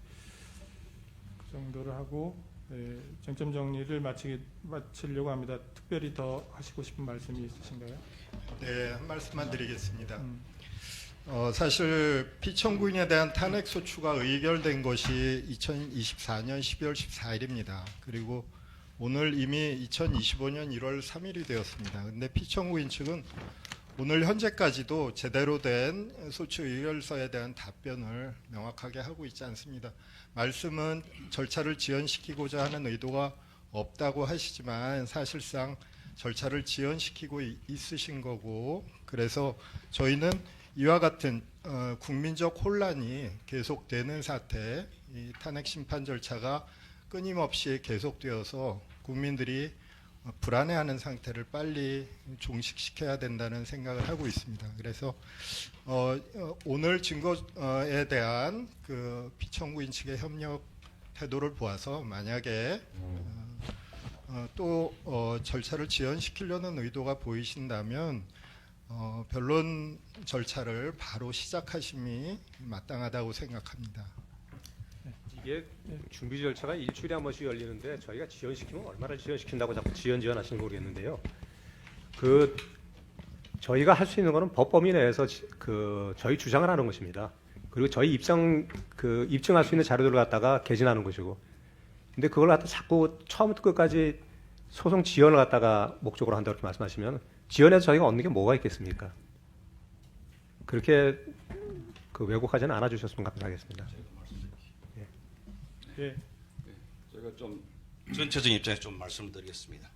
정도를 하고 쟁점 정리를 마치려고 합니다. 특별히 더 하시고 싶은 말씀이 있으신가요? 네, 한 말씀만 드리겠습니다. 사실 피청구인에 대한 탄핵 소추가 의결된 것이 2024년 12월 14일입니다. 그리고 오늘 이미 2025년 1월 3일이 되었습니다. 근데 피청구인 측은 오늘 현재까지도 제대로 된 소추 의결서에 대한 답변을 명확하게 하고 있지 않습니다. 말씀은 절차를 지연시키고자 하는 의도가 없다고 하시지만 사실상 절차를 지연시키고 있으신 거고, 그래서 저희는 이와 같은 국민적 혼란이 계속되는 사태, 이 탄핵 심판 절차가 끊임없이 계속되어서 국민들이 불안해하는 상태를 빨리 종식시켜야 된다는 생각을 하고 있습니다. 그래서 오늘 증거에 대한 그 피청구인 측의 협력 태도를 보아서 만약에 또 절차를 지연시키려는 의도가 보이신다면 변론 절차를 바로 시작하심이 마땅하다고 생각합니다. 이게 준비 절차가 일주일에 한 번씩 열리는데 저희가 지연시키면 얼마나 지연시킨다고 자꾸 지연하시는 모르겠는데요. 그 저희가 할 수 있는 거는 법 범위 내에서 저희 주장을 하는 것입니다. 그리고 저희 입증할 수 있는 자료들을 갖다가 개진하는 것이고. 근데 그걸 갖다 자꾸 처음부터 끝까지 소송 지연을 갖다가 목적으로 한다고 이렇게 말씀하시면 지연해서 저희가 얻는 게 뭐가 있겠습니까? 그렇게 왜곡하지는 않아 주셨으면 감사하겠습니다. 예. 제가 좀 전체적인 입장에서 좀 말씀드리겠습니다.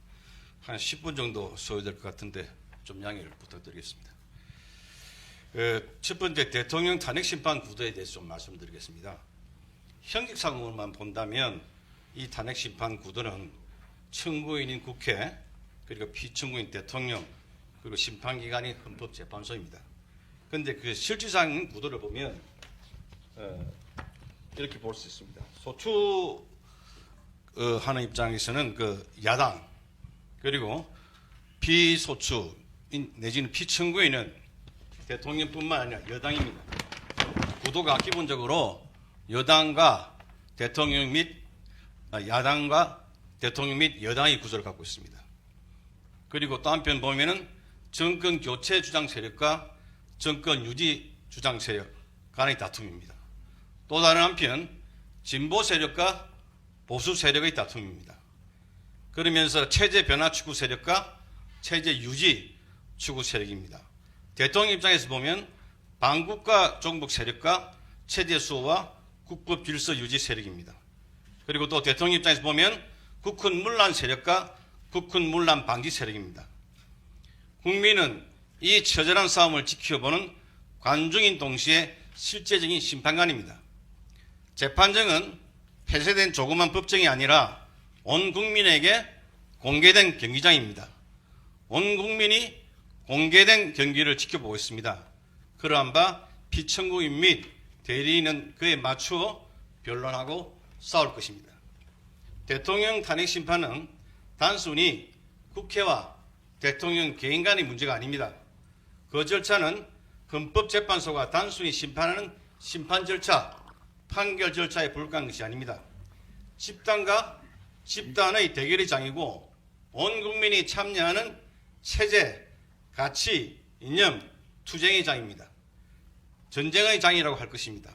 한 10분 정도 소요될 것 같은데 좀 양해를 부탁드리겠습니다. 첫 번째, 대통령 탄핵 심판 구도에 대해서 좀 말씀드리겠습니다. 형식상으로만 본다면 이 탄핵 심판 구도는 청구인인 국회, 그리고 피청구인 대통령, 그리고 심판기관인 헌법재판소입니다. 그런데 그 실질상 구도를 보면 이렇게 볼 수 있습니다. 소추 하는 입장에서는 그 야당, 그리고 피소추인 내지는 피청구인은 대통령뿐만 아니라 여당입니다. 구도가 기본적으로 여당과 대통령 및 야당과 대통령 및 여당의 구조를 갖고 있습니다. 그리고 또 한편 보면은 정권 교체 주장 세력과 정권 유지 주장 세력 간의 다툼입니다. 또 다른 한편 진보 세력과 보수 세력의 다툼입니다. 그러면서 체제 변화 추구 세력과 체제 유지 추구 세력입니다. 대통령 입장에서 보면 반국가 종북 세력과 체제 수호와 국법 질서 유지 세력입니다. 그리고 또 대통령 입장에서 보면 국군 문란 세력과 국군 문란 방지 세력입니다. 국민은 이 처절한 싸움을 지켜보는 관중인 동시에 실제적인 심판관입니다. 재판정은 폐쇄된 조그만 법정이 아니라 온 국민에게 공개된 경기장입니다. 온 국민이 공개된 경기를 지켜보고 있습니다. 그러한 바 피청구인 및 대리인은 그에 맞추어 변론하고 싸울 것입니다. 대통령 탄핵 심판은 단순히 국회와 대통령 개인 간의 문제가 아닙니다. 그 절차는 헌법재판소가 단순히 심판하는 심판 절차, 판결 절차에 불과한 것이 아닙니다. 집단과 집단의 대결의 장이고 온 국민이 참여하는 체제, 가치, 이념, 투쟁의 장입니다. 전쟁의 장이라고 할 것입니다.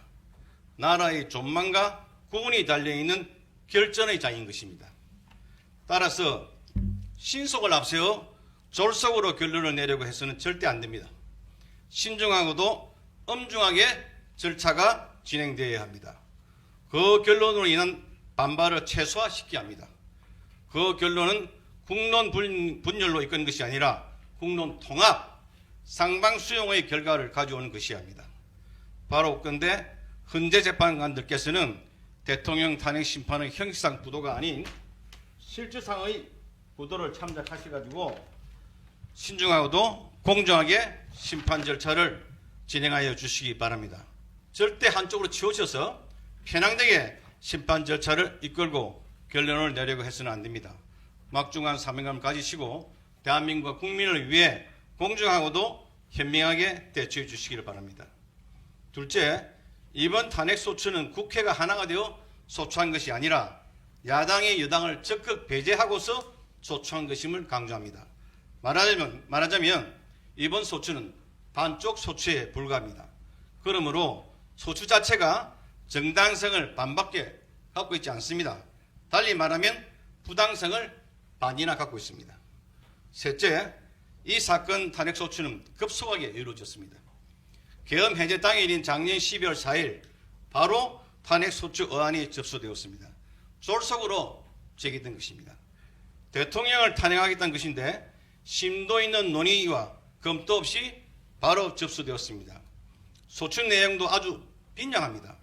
나라의 존망과 구분이 달려있는 결전의 장인 것입니다. 따라서 신속을 앞세워 졸속으로 결론을 내려고 해서는 절대 안 됩니다. 신중하고도 엄중하게 절차가 진행되어야 합니다. 그 결론으로 인한 반발을 최소화시켜야 합니다. 그 결론은 국론 분열로 이끄는 것이 아니라 국론 통합, 상방수용의 결과를 가져오는 것이어야 합니다. 바로 그런데 헌재 재판관들께서는 대통령 탄핵 심판의 형식상 구도가 아닌 실질상의 구도를 참작하셔가지고 신중하고도 공정하게 심판 절차를 진행하여 주시기 바랍니다. 절대 한쪽으로 치우쳐서 편향되게 심판 절차를 이끌고 결론을 내려고 해서는 안 됩니다. 막중한 사명감을 가지시고 대한민국과 국민을 위해 공정하고도 현명하게 대처해 주시기를 바랍니다. 둘째, 이번 탄핵 소추는 국회가 하나가 되어 소추한 것이 아니라 야당이 여당을 적극 배제하고서 소추한 것임을 강조합니다. 말하자면 이번 소추는 반쪽 소추에 불과합니다. 그러므로 소추 자체가 정당성을 반밖에 갖고 있지 않습니다. 달리 말하면 부당성을 반이나 갖고 있습니다. 셋째, 이 사건 탄핵소추는 급속하게 이루어졌습니다. 계엄 해제 당일인 작년 12월 4일 바로 탄핵소추 어안이 접수되었습니다. 졸속으로 제기된 것입니다. 대통령을 탄핵하겠다는 것인데 심도 있는 논의와 검토 없이 바로 접수되었습니다. 소추 내용도 아주 빈약합니다.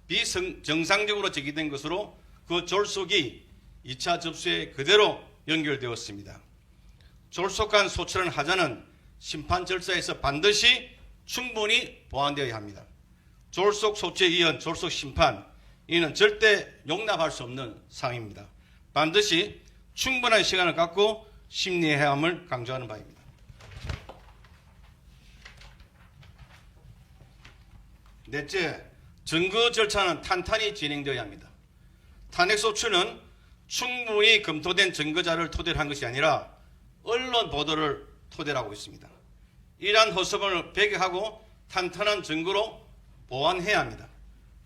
비정상적으로 제기된 것으로 그 졸속이 2차 접수에 그대로 연결되었습니다. 졸속한 소추라는 하자는 심판 절차에서 반드시 충분히 보완되어야 합니다. 졸속 소추에 이은 졸속 심판, 이는 절대 용납할 수 없는 사항입니다. 반드시 충분한 시간을 갖고 심리해야 함을 강조하는 바입니다. 넷째, 증거 절차는 탄탄히 진행되어야 합니다. 탄핵소추는 충분히 검토된 증거자를 토대로 한 것이 아니라 언론 보도를 토대로 하고 있습니다. 이러한 허수범을 배격하고 탄탄한 증거로 보완해야 합니다.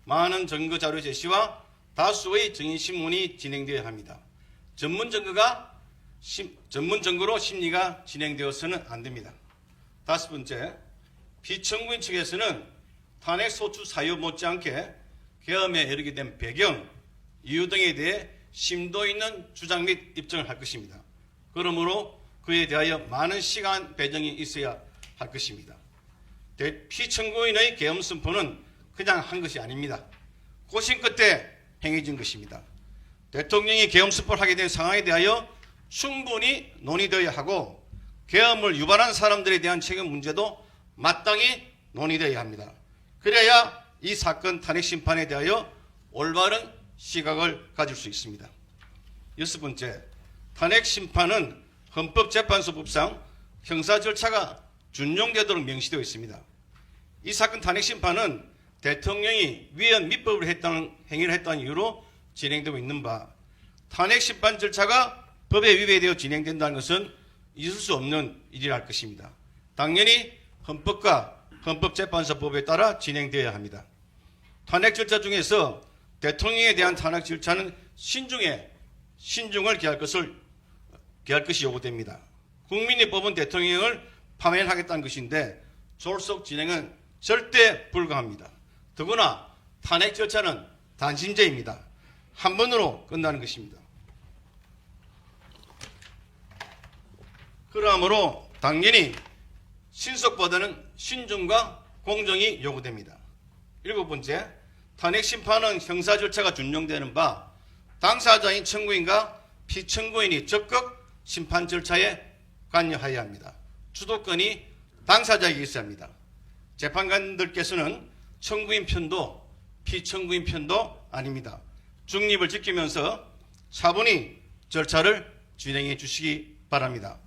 많은 증거 자료 제시와 다수의 증인신문이 진행되어야 합니다. 전문 증거로 심리가 진행되어서는 안 됩니다. 다섯 번째, 피청구인 측에서는 탄핵소추 사유 못지않게 계엄에 이르게 된 배경, 이유 등에 대해 심도 있는 주장 및 입증을 할 것입니다. 그러므로 그에 대하여 많은 시간 배정이 있어야 할 것입니다. 피청구인의 계엄 선포는 그냥 한 것이 아닙니다. 고심 끝에 행해진 것입니다. 대통령이 계엄 선포를 하게 된 상황에 대하여 충분히 논의되어야 하고 계엄을 유발한 사람들에 대한 책임 문제도 마땅히 논의되어야 합니다. 그래야 이 사건 탄핵 심판에 대하여 올바른 시각을 가질 수 있습니다. 여섯 번째, 탄핵 심판은 헌법재판소법상 형사 절차가 준용되도록 명시되어 있습니다. 이 사건 탄핵 심판은 대통령이 위헌密법을 했다는 행위를 했다는 이유로 진행되고 있는 바, 탄핵 심판 절차가 법에 위배되어 진행된다는 것은 있을 수 없는 일이라 할 것입니다. 당연히 헌법과 헌법재판소법에 따라 진행되어야 합니다. 탄핵 절차 중에서 대통령에 대한 탄핵 절차는 신중을 기할 것이 요구됩니다. 국민이 뽑은 대통령을 파면하겠다는 것인데 졸속 진행은 절대 불가합니다. 더구나 탄핵 절차는 단심제입니다. 한 번으로 끝나는 것입니다. 그러므로 당연히 신속보다는 신중과 공정이 요구됩니다. 일곱 번째, 탄핵 심판은 형사 절차가 준용되는 바 당사자인 청구인과 피청구인이 적극 심판 절차에 관여해야 합니다. 주도권이 당사자에게 있어야 합니다. 재판관들께서는 청구인 편도 피청구인 편도 아닙니다. 중립을 지키면서 차분히 절차를 진행해 주시기 바랍니다.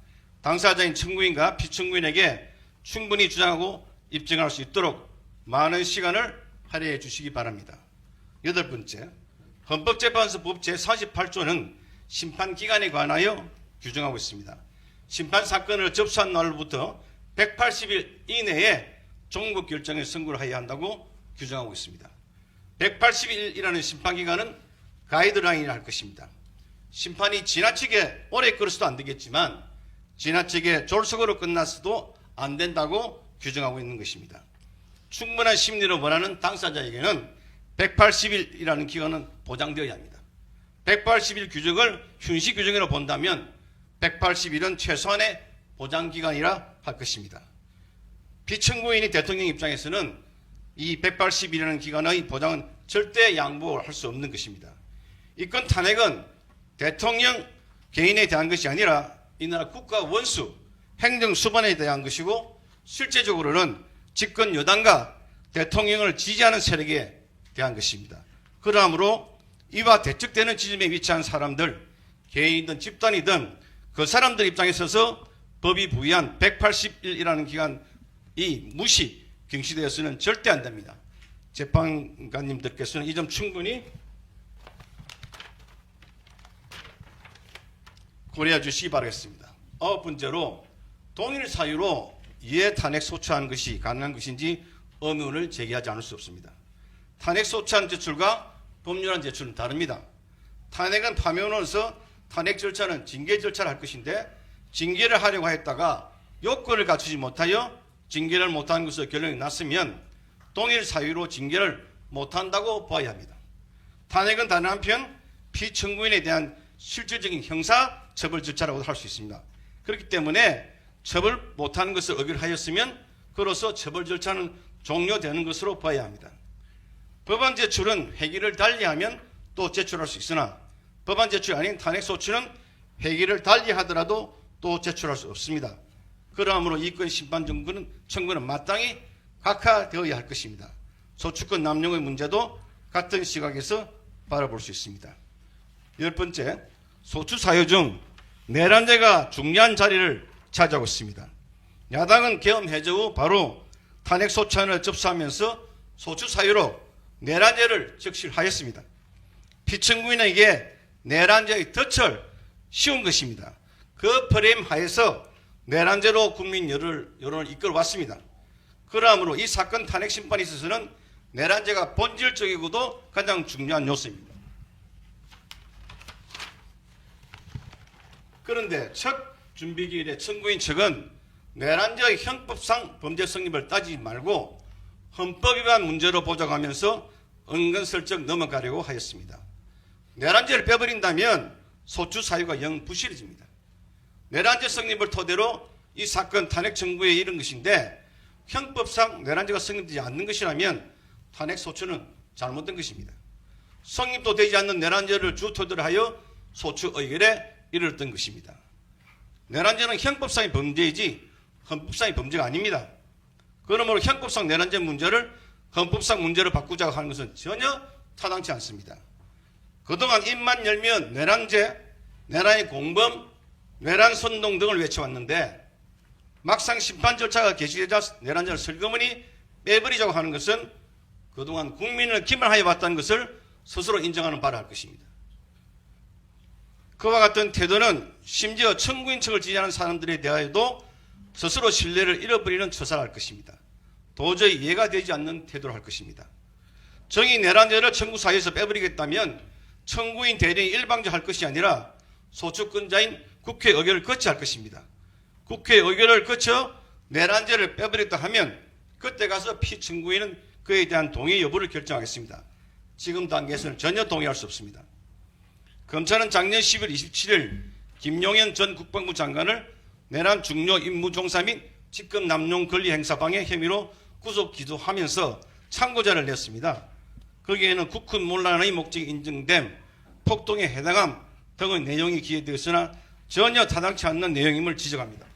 당사자인 청구인과 피청구인에게 충분히 주장하고 입증할 수 있도록 많은 시간을 할애해 주시기 바랍니다. 여덟 번째, 헌법재판소법 제48조는 심판기간에 관하여 규정하고 있습니다. 심판사건을 접수한 날로부터 180일 이내에 종국 결정에 선고를 해야 한다고 규정하고 있습니다. 180일이라는 심판기간은 가이드라인이라 할 것입니다. 심판이 지나치게 오래 끌어서도 안 되겠지만 지나치게 졸속으로 끝났어도 안 된다고 규정하고 있는 것입니다. 충분한 심리를 원하는 당사자에게는 180일이라는 기간은 보장되어야 합니다. 180일 규정을 휴식 규정으로 본다면 180일은 최소한의 보장기간이라 할 것입니다. 피청구인이 대통령 입장에서는 이 180일이라는 기간의 보장은 절대 양보할 수 없는 것입니다. 이건 탄핵은 대통령 개인에 대한 것이 아니라 이 나라 국가 원수, 행정수반에 대한 것이고 실제적으로는 집권 여당과 대통령을 지지하는 세력에 대한 것입니다. 그러므로 이와 대척되는 지점에 위치한 사람들, 개인이든 집단이든 그 사람들 입장에 있어서 법이 부여한 180일이라는 기간이 무시, 경시되어서는 절대 안 됩니다. 재판관님들께서는 이 점 충분히 고려해 주시기 바라겠습니다. 아홉 번째로 동일 사유로 이해 탄핵 소추하는 것이 가능한 것인지 의문을 제기하지 않을 수 없습니다. 탄핵 소추안 제출과 법률안 제출은 다릅니다. 탄핵은 파면으로서 탄핵 절차는 징계 절차를 할 것인데 징계를 하려고 했다가 요건을 갖추지 못하여 징계를 못한 것으로 결론이 났으면 동일 사유로 징계를 못한다고 봐야 합니다. 탄핵은 다른 한편 피청구인에 대한 실질적인 형사 처벌 절차라고 할 수 있습니다. 그렇기 때문에 처벌 못하는 것을 의결하였으면 그로써 처벌 절차는 종료되는 것으로 봐야 합니다. 법안 제출은 회기를 달리하면 또 제출할 수 있으나 법안 제출이 아닌 탄핵 소추는 회기를 달리하더라도 또 제출할 수 없습니다. 그러므로 이건 심판 청구는 마땅히 각하되어야 할 것입니다. 소추권 남용의 문제도 같은 시각에서 바라볼 수 있습니다. 10번째, 소추 사유 중 내란죄가 중요한 자리를 차지하고 있습니다. 야당은 계엄 해제 후 바로 탄핵 소추안을 접수하면서 소추 사유로 내란죄를 적시하였습니다. 피청구인에게 내란죄의 덫을 씌운 것입니다. 그 프레임 하에서 내란죄로 국민 여론을 이끌어왔습니다. 그러므로 이 사건 탄핵 심판에 있어서는 내란죄가 본질적이고도 가장 중요한 요소입니다. 그런데 첫 준비기일에 청구인 측은 내란죄의 형법상 범죄 성립을 따지지 말고 헌법 위반 문제로 보자하면서 은근슬쩍 넘어가려고 하였습니다. 내란죄를 빼버린다면 소추 사유가 영 부실해집니다. 내란죄 성립을 토대로 이 사건 탄핵 청구에 이른 것인데 형법상 내란죄가 성립되지 않는 것이라면 탄핵 소추는 잘못된 것입니다. 성립도 되지 않는 내란죄를 주 토대로 하여 소추 의결에 이르렀던 것입니다. 내란죄는 형법상의 범죄이지 헌법상의 범죄가 아닙니다. 그러므로 형법상 내란죄 문제를 헌법상 문제로 바꾸자고 하는 것은 전혀 타당치 않습니다. 그동안 입만 열면 내란죄, 내란의 공범, 내란 선동 등을 외쳐왔는데 막상 심판 절차가 개시되자 내란죄를 슬그머니 빼버리자고 하는 것은 그동안 국민을 기만하여 왔다는 것을 스스로 인정하는 바라 할 것입니다. 그와 같은 태도는 심지어 청구인 측을 지지하는 사람들에 대하여도 스스로 신뢰를 잃어버리는 처사를 할 것입니다. 도저히 이해가 되지 않는 태도를 할 것입니다. 정의 내란죄를 청구 사유에서 빼버리겠다면 청구인 대리인이 일방적할 것이 아니라 소추권자인 국회 의결을 거쳐야 할 것입니다. 국회 의결을 거쳐 내란죄를 빼버렸다 하면 그때 가서 피청구인은 그에 대한 동의 여부를 결정하겠습니다. 지금 단계에서는 전혀 동의할 수 없습니다. 검찰은 작년 10월 27일 김용현 전 국방부 장관을 내란 중요 임무 종사 및 직권 남용 권리 행사 방해 혐의로 구속 기소하면서 참고자를 냈습니다. 거기에는 국군 문란의 목적이 인정됨, 폭동에 해당함 등의 내용이 기재되어 있으나 전혀 타당치 않는 내용임을 지적합니다.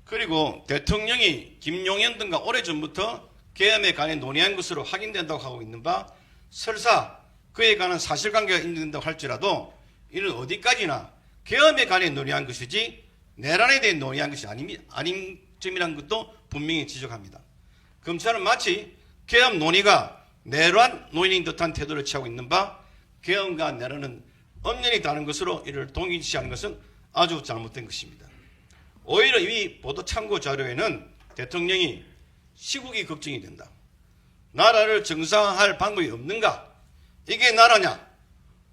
그리고 대통령이 김용현 등과 오래전부터 계엄에 관해 논의한 것으로 확인된다고 하고 있는 바 설사 그에 관한 사실관계가 인정된다고 할지라도 이는 어디까지나 계엄에 관해 논의한 것이지 내란에 대해 논의한 것이 아닌 점이라는 것도 분명히 지적합니다. 검찰은 마치 계엄 논의가 내란 논의인 듯한 태도를 취하고 있는 바 계엄과 내란은 엄연히 다른 것으로 이를 동일시하는 것은 아주 잘못된 것입니다. 오히려 이 보도 참고 자료에는 대통령이 시국이 걱정이 된다. 나라를 정상화할 방법이 없는가? 이게 나라냐?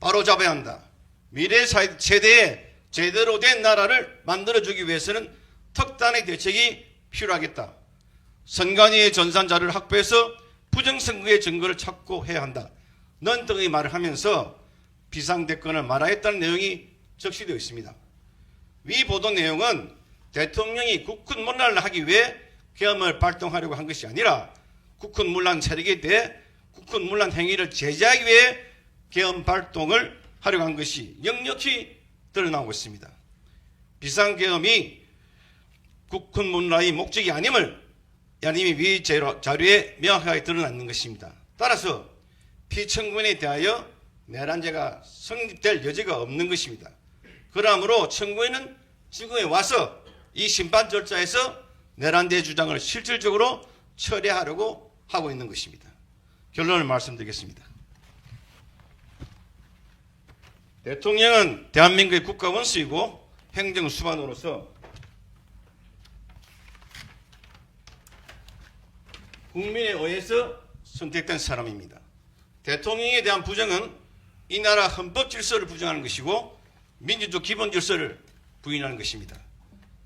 바로 잡아야 한다. 미래 세대에 제대로 된 나라를 만들어주기 위해서는 특단의 대책이 필요하겠다. 선관위의 전산 자료를 확보해서 부정선거의 증거를 찾고 해야 한다. 넌 등의 말을 하면서 비상대권을 말하였다는 내용이 적시되어 있습니다. 위 보도 내용은 대통령이 국군 문란을 하기 위해 계엄을 발동하려고 한 것이 아니라 국군 문란 세력에 대해 국군 문란 행위를 제재하기 위해 계엄 발동을 하려고 한 것이 역력히 드러나고 있습니다. 비상계엄이 국군 문란의 목적이 아님을 야님이 위 자료에 명확하게 드러났는 것입니다. 따라서 피청구인에 대하여 내란죄가 성립될 여지가 없는 것입니다. 그러므로 청구인은 지금에 와서 이 심판 절차에서 내란죄 주장을 실질적으로 처리하려고 하고 있는 것입니다. 결론을 말씀드리겠습니다. 대통령은 대한민국의 국가원수이고 행정수반으로서 국민에 의해서 선택된 사람입니다. 대통령에 대한 부정은 이 나라 헌법 질서를 부정하는 것이고 민주주의 기본 질서를 부인하는 것입니다.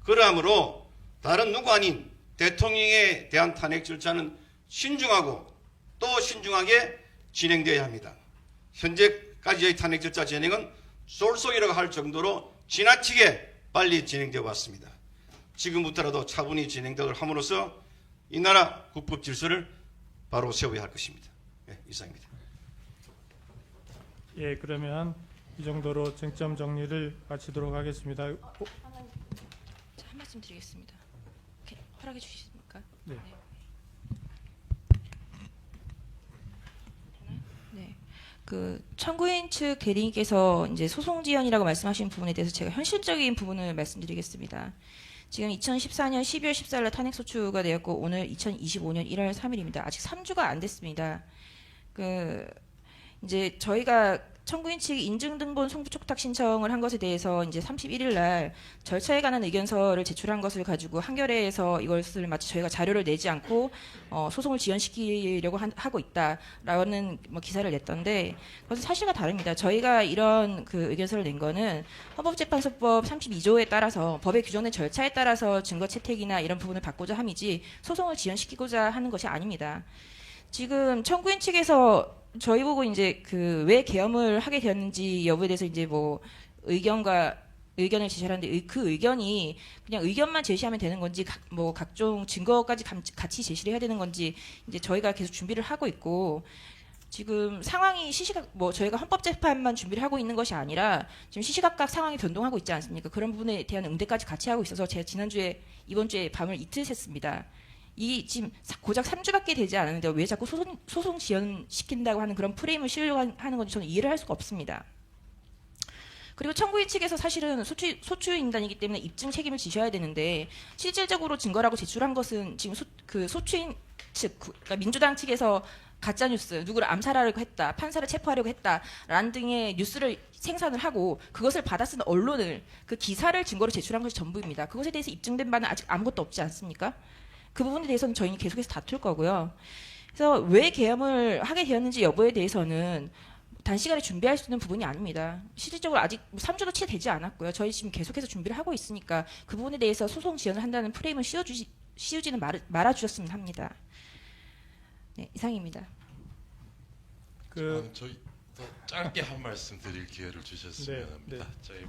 그러므로 다른 누구 아닌 대통령에 대한 탄핵 절차는 신중하고 또 신중하게 진행되어야 합니다. 현재까지의 탄핵 절차 진행은 쏠쏠이라고 할 정도로 지나치게 빨리 진행되어 왔습니다. 지금부터라도 차분히 진행되도록 함으로써 이 나라 국법 질서를 바로 세워야 할 것입니다. 네, 이상입니다. 예, 그러면 이 정도로 쟁점 정리를 마치도록 하겠습니다. 한 말씀 드리겠습니다. 허락해 주시겠습니까? 네. 네. 그 청구인 측 대리인께서 이제 소송 지연이라고 말씀하신 부분에 대해서 제가 현실적인 부분을 말씀드리겠습니다. 지금 2014년 12월 14일 날 탄핵 소추가 되었고 오늘 2025년 1월 3일입니다. 아직 3주가 안 됐습니다. 이제 저희가 청구인 측이 인증등본 송부촉탁 신청을 한 것에 대해서 이제 31일 날 절차에 관한 의견서를 제출한 것을 가지고 한겨레에서 이것을 마치 저희가 자료를 내지 않고 소송을 지연시키려고 하고 있다라는 기사를 냈던데 그것은 사실과 다릅니다. 저희가 이런 그 의견서를 낸 거는 헌법재판소법 32조에 따라서 법에 규정된 절차에 따라서 증거 채택이나 이런 부분을 받고자 함이지 소송을 지연시키고자 하는 것이 아닙니다. 지금 청구인 측에서 저희 보고 이제 그 왜 계엄을 하게 되었는지 여부에 대해서 이제 뭐 의견을 제시하는데 그 의견이 그냥 의견만 제시하면 되는 건지 각종 증거까지 같이 제시를 해야 되는 건지 이제 저희가 계속 준비를 하고 있고 지금 상황이 저희가 헌법재판만 준비를 하고 있는 것이 아니라 지금 시시각각 상황이 변동하고 있지 않습니까? 그런 부분에 대한 응대까지 같이 하고 있어서 제가 이번 주에 밤을 이틀 샜습니다. 이 지금 고작 3주밖에 되지 않았는데 왜 자꾸 소송 지연시킨다고 하는 그런 프레임을 씌우려고 하는 건지 저는 이해를 할 수가 없습니다. 그리고 청구인 측에서 사실은 소추인단이기 때문에 입증 책임을 지셔야 되는데 실질적으로 증거라고 제출한 것은 지금 소추인 측, 그러니까 민주당 측에서 가짜뉴스, 누구를 암살하려고 했다, 판사를 체포하려고 했다라는 등의 뉴스를 생산을 하고 그것을 받아 쓴 언론을 그 기사를 증거로 제출한 것이 전부입니다. 그것에 대해서 입증된 바는 아직 아무것도 없지 않습니까? 그 부분에 대해서는 저희는 계속해서 다툴 거고요. 그래서 왜 계엄을 하게 되었는지 여부에 대해서는 단시간에 준비할 수 있는 부분이 아닙니다. 실질적으로 아직 3주도 채 되지 않았고요. 저희 지금 계속해서 준비를 하고 있으니까 그 부분에 대해서 소송 지연을 한다는 프레임을 씌우지는 말아주셨으면 합니다. 네, 이상입니다. 저희 더 짧게 한 말씀 드릴 기회를 주셨으면 네, 합니다. 저희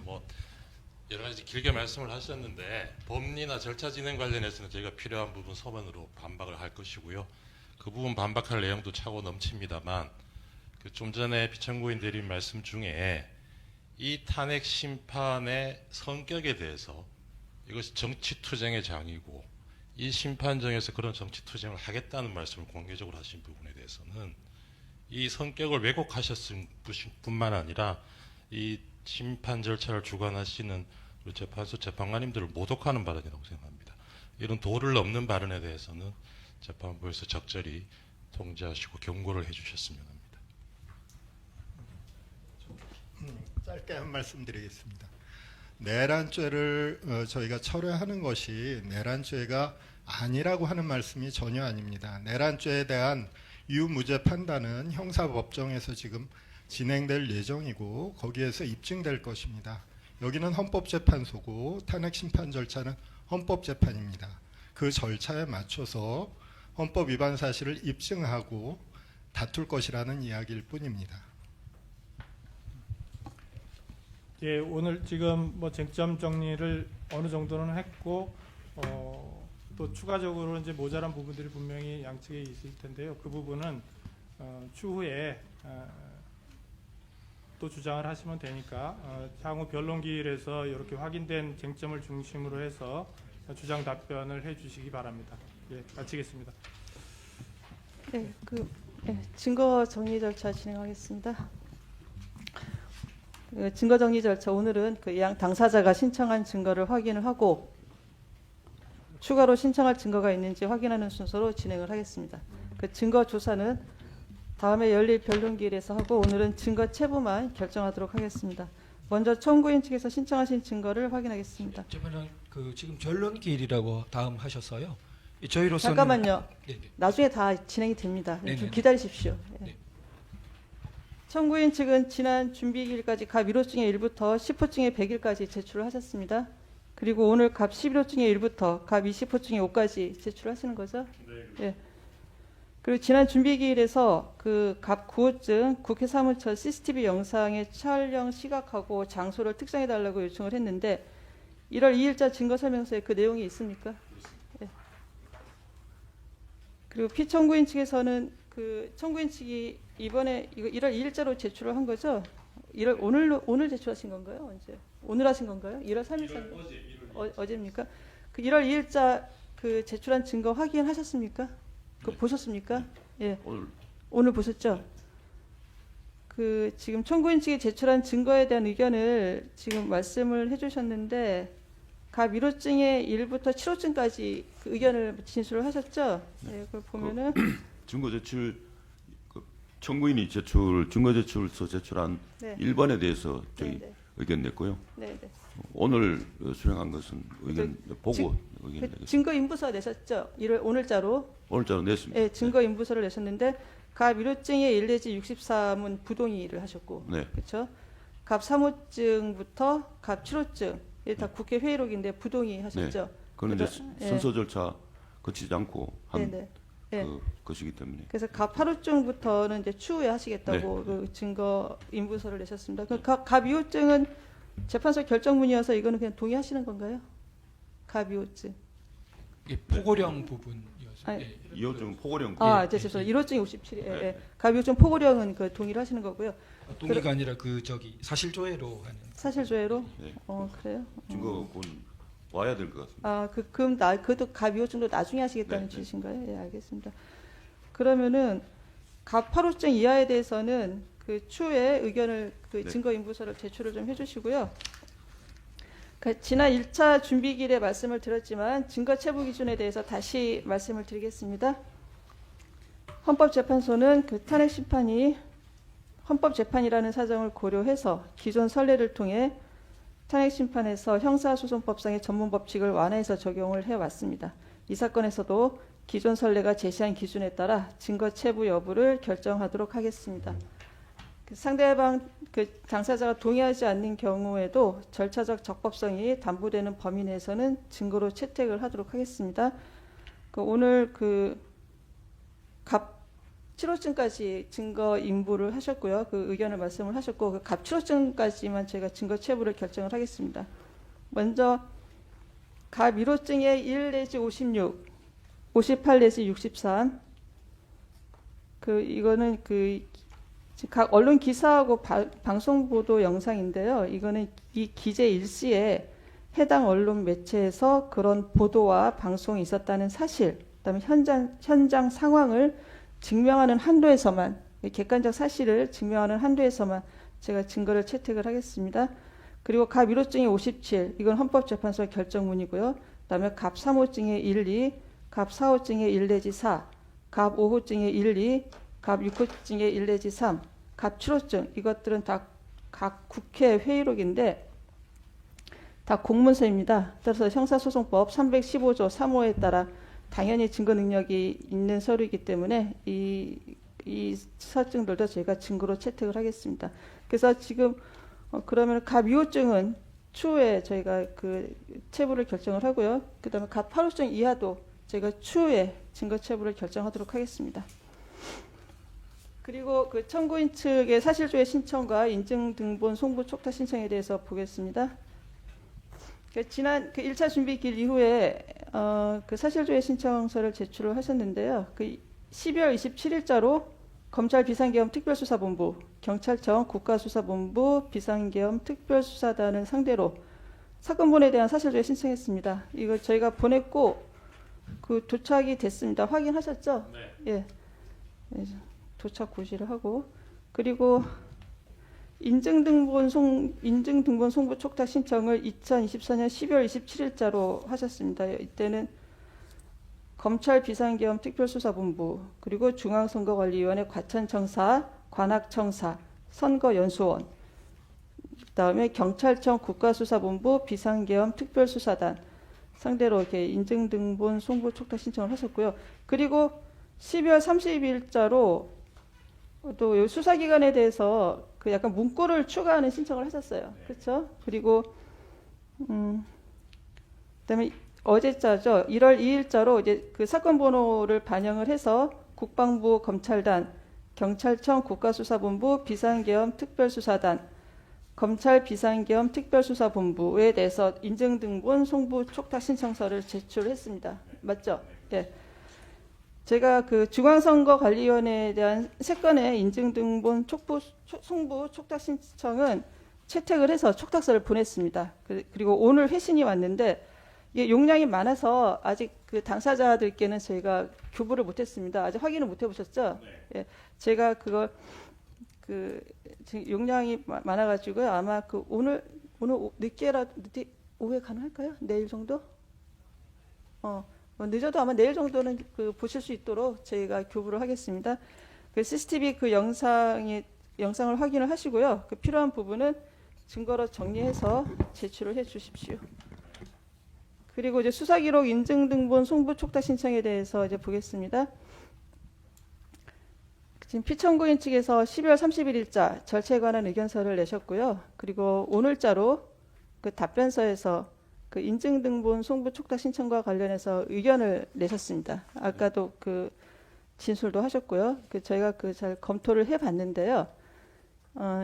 여러 가지 길게 말씀을 하셨는데 법리나 절차 진행 관련해서는 저희가 필요한 부분 서면으로 반박을 할 것이고요. 그 부분 반박할 내용도 차고 넘칩니다만 좀 전에 비청구인 대리인 말씀 중에 이 탄핵 심판의 성격에 대해서 이것이 정치투쟁의 장이고 이 심판정에서 그런 정치투쟁을 하겠다는 말씀을 공개적으로 하신 부분에 대해서는 이 성격을 왜곡하셨을 뿐만 아니라 이 심판 절차를 주관하시는 우리 재판소 재판관님들을 모독하는 발언이라고 생각합니다. 이런 도를 넘는 발언에 대해서는 재판부에서 적절히 통제하시고 경고를 해주셨으면 합니다. 짧게 한 말씀 드리겠습니다. 내란죄를 저희가 철회하는 것이 내란죄가 아니라고 하는 말씀이 전혀 아닙니다. 내란죄에 대한 유무죄 판단은 형사법정에서 지금 진행될 예정이고 거기에서 입증될 것입니다. 여기는 헌법재판소고 탄핵 심판 절차는 헌법재판입니다. 그 절차에 맞춰서 헌법 위반 사실을 입증하고 다툴 것이라는 이야기일 뿐입니다. 예, 오늘 지금 쟁점 정리를 어느 정도는 했고 또 추가적으로 이제 모자란 부분들이 분명히 양측에 있을 텐데요. 그 부분은 추후에 또 주장을 하시면 되니까 향후 변론기일에서 이렇게 확인된 쟁점을 중심으로 해서 주장 답변을 해주시기 바랍니다. 예, 마치겠습니다. 네, 증거 정리 절차 진행하겠습니다. 증거 정리 절차 오늘은 양 당사자가 신청한 증거를 확인을 하고 추가로 신청할 증거가 있는지 확인하는 순서로 진행을 하겠습니다. 증거 조사는 다음에 열릴 변론기일에서 하고 오늘은 증거 체부만 결정하도록 하겠습니다. 먼저 청구인 측에서 신청하신 증거를 확인하겠습니다. 그러면 지금 변론기일이라고 다음 하셔서요. 저희로서는 잠깐만요. 네네. 나중에 다 진행이 됩니다. 좀 네네네. 기다리십시오. 예. 네. 청구인 측은 지난 준비기일까지 갑 1호 중에 1부터 10호 중에 100일까지 제출을 하셨습니다. 그리고 오늘 갑 11호 중에 1부터 갑 20호 중에 5까지 제출하시는 거죠? 네. 예. 그리고 지난 준비기일에서 그 갑 9호증 국회 사무처 CCTV 영상의 촬영 시각하고 장소를 특정해달라고 요청을 했는데 1월 2일자 증거설명서에 그 내용이 있습니까? 예. 그리고 피청구인 측에서는 그 청구인 측이 이번에 이거 1월 2일자로 제출을 한 거죠? 오늘 제출하신 건가요? 언제? 오늘 하신 건가요? 1월 3일 어제입니까? 그 1월 2일자 그 제출한 증거 확인하셨습니까? 그 네. 보셨습니까? 예. 오늘 오늘 보셨죠? 그 지금 청구인 측이 제출한 증거에 대한 의견을 지금 말씀을 해주셨는데 갑 1호증의 1부터 7호증까지 그 의견을 진술을 하셨죠? 네, 그걸 보면은 증거 제출 그 청구인이 증거 제출서 제출한 네. 1번에 대해서 저희 네, 의견 냈고요. 네, 네. 오늘 수령한 것은 의견 보고 의견 그 내겠습니다. 증거 인부서 내셨죠? 오늘자로 오늘자로 냈습니다. 예, 증거 인부서를 내셨는데 갑 1호증의 1 내지 63은 부동의를 하셨고, 네. 그렇죠? 갑 3호증부터 갑 7호증 이게 다 국회 회의록인데 부동의 하셨죠? 그는 이제 그래서- 예. 순서 절차 거치지 않고 한 네네. 예. 것이기 때문에 그래서 갑 8호증부터는 이제 추후에 하시겠다고 네. 그 증거 인부서를 내셨습니다. 그 갑 2호증은 재판소 결정문이어서 이거는 그냥 동의하시는 건가요? 갑 2호증. 예, 포고령 부분이어서 아니, 예. 이호증 포고령 아, 예, 이제 죄송해요. 예. 1호증이 57. 예, 네. 예. 갑 2호증 포고령은 그 동의를 하시는 거고요. 동의가 아니라 그 저기 사실조회로 하는 사실조회로? 네. 그래요? 증거가 곧 와야 될 것 같습니다. 아, 그럼 그것도 갑 2호증도 나중에 하시겠다는 네, 네. 뜻인가요? 예, 알겠습니다. 그러면은 갑 8호증 이하에 대해서는 그 추후에 의견을 그 네. 증거 인부서를 제출을 좀 해주시고요. 그 지난 1차 준비기일에 말씀을 드렸지만 증거 체부 기준에 대해서 다시 말씀을 드리겠습니다. 헌법재판소는 그 탄핵 심판이 헌법재판이라는 사정을 고려해서 기존 선례를 통해 탄핵 심판에서 형사소송법상의 전문 법칙을 완화해서 적용을 해왔습니다. 이 사건에서도 기존 선례가 제시한 기준에 따라 증거 체부 여부를 결정하도록 하겠습니다. 그 상대방 그 당사자가 동의하지 않는 경우에도 절차적 적법성이 담보되는 범위 내에서는 증거로 채택을 하도록 하겠습니다. 그 오늘 갑 7호증까지 증거 인부를 하셨고요. 그 의견을 말씀을 하셨고 그 갑 7호증까지만 저희가 증거 체부를 결정을 하겠습니다. 먼저 갑 1호증의 1 내지 56, 58 내지 63. 이거는 각 언론 기사하고 방송 보도 영상인데요. 이거는 이 기재 일시에 해당 언론 매체에서 그런 보도와 방송이 있었다는 사실, 그다음에 현장 상황을 증명하는 한도에서만, 객관적 사실을 증명하는 한도에서만 제가 증거를 채택을 하겠습니다. 그리고 갑 1호증의 57, 이건 헌법재판소 결정문이고요. 그다음에 갑 3호증의 1, 2, 갑 4호증의 1 내지 4, 갑 5호증의 1, 2, 갑 6호증의 1 내지 3, 갑 7호증, 이것들은 다 각 국회 회의록인데 다 공문서입니다. 따라서 형사소송법 315조 3호에 따라 당연히 증거 능력이 있는 서류이기 때문에 이 서증들도 저희가 증거로 채택을 하겠습니다. 그래서 지금 그러면 갑 2호증은 추후에 저희가 그 체부를 결정을 하고요. 그다음에 갑 8호증 이하도 저희가 추후에 증거 체부를 결정하도록 하겠습니다. 그리고 그 청구인 측의 사실조회 신청과 인증 등본 송부 촉탁 신청에 대해서 보겠습니다. 지난 1차 준비 기일 이후에 그 사실조회 신청서를 제출을 하셨는데요. 그 12월 27일자로 검찰 비상계엄 특별수사본부, 경찰청 국가수사본부 비상계엄 특별수사단을 상대로 사건본에 대한 사실조회 신청했습니다. 이거 저희가 보냈고 그 도착이 됐습니다. 확인하셨죠? 네. 예. 도착 고시를 하고 그리고 인증등본 송부 촉탁 신청을 2024년 12월 27일자로 하셨습니다. 이때는 검찰 비상계엄 특별수사본부 그리고 중앙선거관리위원회 과천청사, 관악청사, 선거연수원 그다음에 경찰청 국가수사본부 비상계엄 특별수사단 상대로 이렇게 인증 등본 송부 촉탁 신청을 하셨고요. 그리고 12월 30일자로 또 수사기관에 대해서 그 약간 문구를 추가하는 신청을 하셨어요. 그렇죠? 그리고 그다음에 어제자죠. 1월 2일자로 이제 그 사건 번호를 반영을 해서 국방부 검찰단, 경찰청 국가수사본부 비상계엄 특별수사단, 검찰 비상계엄 특별수사본부에 대해서 인증 등본 송부 촉탁 신청서를 제출했습니다. 맞죠? 네. 제가 그 중앙선거관리위원회에 대한 3건의 인증 등본 송부 촉탁 신청은 채택을 해서 촉탁서를 보냈습니다. 그리고 오늘 회신이 왔는데 이게 용량이 많아서 아직 그 당사자들께는 저희가 교부를 못했습니다. 아직 확인을 못 해보셨죠? 예, 제가 그걸 지금 용량이 많아가지고요. 아마 그 오늘 늦게 오후에 가능할까요? 내일 정도? 늦어도 아마 내일 정도는 그 보실 수 있도록 저희가 교부를 하겠습니다. 그 CCTV 그 영상을 확인을 하시고요. 그 필요한 부분은 증거로 정리해서 제출을 해 주십시오. 그리고 이제 수사기록 인증 등본 송부 촉탁 신청에 대해서 이제 보겠습니다. 지금 피청구인 측에서 12월 31일자 절차에 관한 의견서를 내셨고요. 그리고 오늘자로 그 답변서에서 그 인증 등본 송부 촉탁 신청과 관련해서 의견을 내셨습니다. 아까도 그 진술도 하셨고요. 그 저희가 그 잘 검토를 해봤는데요.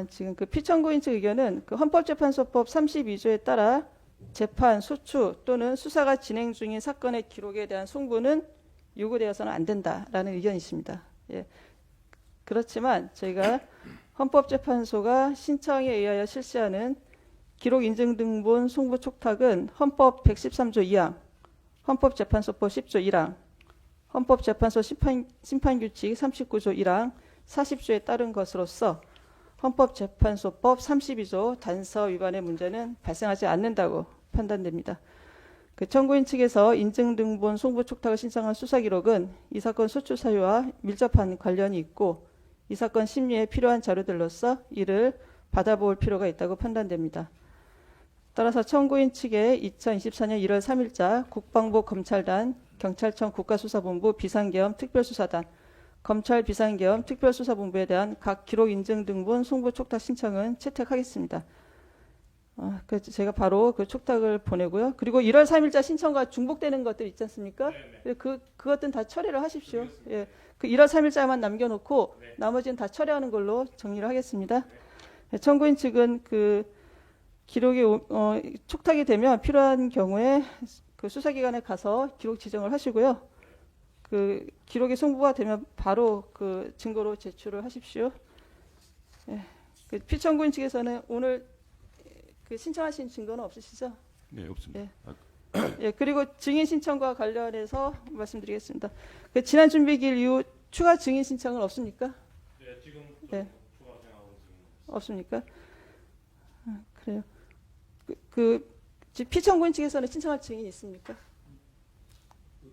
지금 그 피청구인 측 의견은 그 헌법재판소법 32조에 따라 재판, 소추 또는 수사가 진행 중인 사건의 기록에 대한 송부는 요구되어서는 안 된다라는 의견이십니다. 예. 그렇지만 저희가 헌법재판소가 신청에 의하여 실시하는 기록 인증 등본 송부 촉탁은 헌법 113조 2항, 헌법재판소법 10조 1항, 헌법재판소 심판규칙 39조 1항, 40조에 따른 것으로서 헌법재판소법 32조 단서 위반의 문제는 발생하지 않는다고 판단됩니다. 그 청구인 측에서 인증 등본 송부 촉탁을 신청한 수사 기록은 이 사건 소추 사유와 밀접한 관련이 있고 이 사건 심리에 필요한 자료들로서 이를 받아볼 필요가 있다고 판단됩니다. 따라서 청구인 측의 2024년 1월 3일자 국방부 검찰단, 경찰청 국가수사본부 비상계엄 특별수사단, 검찰 비상계엄 특별수사본부에 대한 각 기록 인증 등본 송부 촉탁 신청은 채택하겠습니다. 그래서 제가 바로 그 촉탁을 보내고요. 그리고 1월 3일자 신청과 중복되는 것들 있지 않습니까? 그것들은 다 처리를 하십시오. 예, 그 1월 3일자만 남겨놓고 나머지는 다 처리하는 걸로 정리를 하겠습니다. 예, 청구인 측은 그 기록이 촉탁이 되면 필요한 경우에 그 수사기관에 가서 기록 지정을 하시고요. 그 기록이 송부가 되면 바로 그 증거로 제출을 하십시오. 예, 그 피청구인 측에서는 오늘 그 신청하신 증거는 없으시죠? 네, 없습니다. 예. 예, 그리고 증인 신청과 관련해서 말씀드리겠습니다. 그 지난 준비기일 이후 추가 증인 신청은 없습니까? 네, 지금 네. 추가 생각하고 있습니다. 없습니까? 그래요. 지금 피청구인 측에서는 신청할 증인이 있습니까?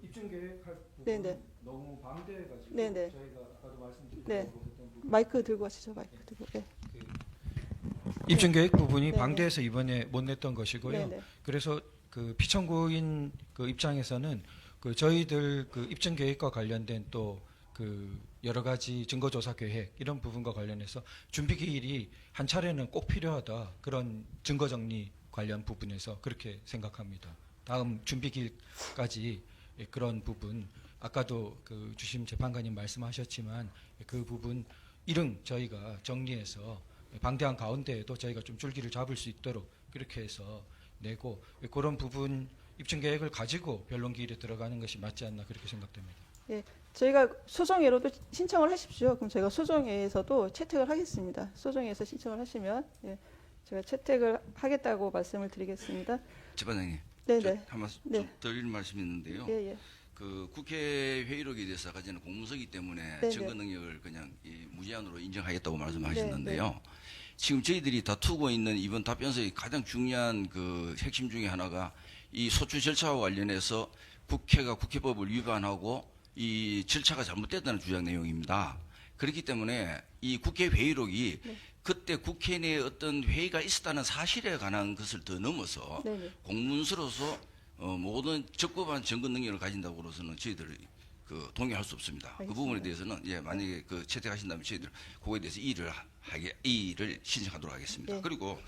입증 계획할 부분 네네. 너무 방대해가지고 네네. 저희가 아까도 말씀드렸던 네. 부분 마이크 들고 가시죠. 마이크 들고. 네. 입증 계획 부분이 네네. 방대해서 이번에 못 냈던 것이고요. 네네. 그래서 그 피청구인 그 입장에서는 그 저희들 그 입증 계획과 관련된 또 그 여러 가지 증거 조사 계획 이런 부분과 관련해서 준비 기일이 한 차례는 꼭 필요하다 그런 증거 정리 관련 부분에서 그렇게 생각합니다. 다음 준비 기일까지 그런 부분 아까도 그 주심 재판관님 말씀하셨지만 그 부분 일응 저희가 정리해서 방대한 가운데에도 저희가 좀 줄기를 잡을 수 있도록 그렇게 해서 내고 그런 부분 입증 계획을 가지고 변론 기일에 들어가는 것이 맞지 않나 그렇게 생각됩니다. 예, 저희가 소정회로도 신청을 하십시오. 그럼 저희가 소정회에서도 채택을 하겠습니다. 소정회에서 신청을 하시면 예, 제가 채택을 하겠다고 말씀을 드리겠습니다. 재판장님, 네네. 한 말씀 네. 좀 드릴 말씀이 있는데요. 예, 예. 그 국회 회의록에 대해서 아까 전에 공무서기 때문에 네네. 증거 능력을 그냥 무제한으로 인정하겠다고 말씀하셨는데요. 지금 저희들이 다투고 있는 이번 답변서의 가장 중요한 그 핵심 중에 하나가 이 소추 절차와 관련해서 국회가 국회법을 위반하고 이 절차가 잘못됐다는 주장 내용입니다. 그렇기 때문에 이 국회 회의록이 그때 국회 내에 어떤 회의가 있었다는 사실에 관한 것을 더 넘어서 네네. 공문서로서 모든 적법한 증거 능력을 가진다고로서는 저희들 그 동의할 수 없습니다. 그 부분에 대해서는 예, 만약에 그 채택하신다면 저희들 그거에 대해서 이의를 신청하도록 하겠습니다. 네. 그리고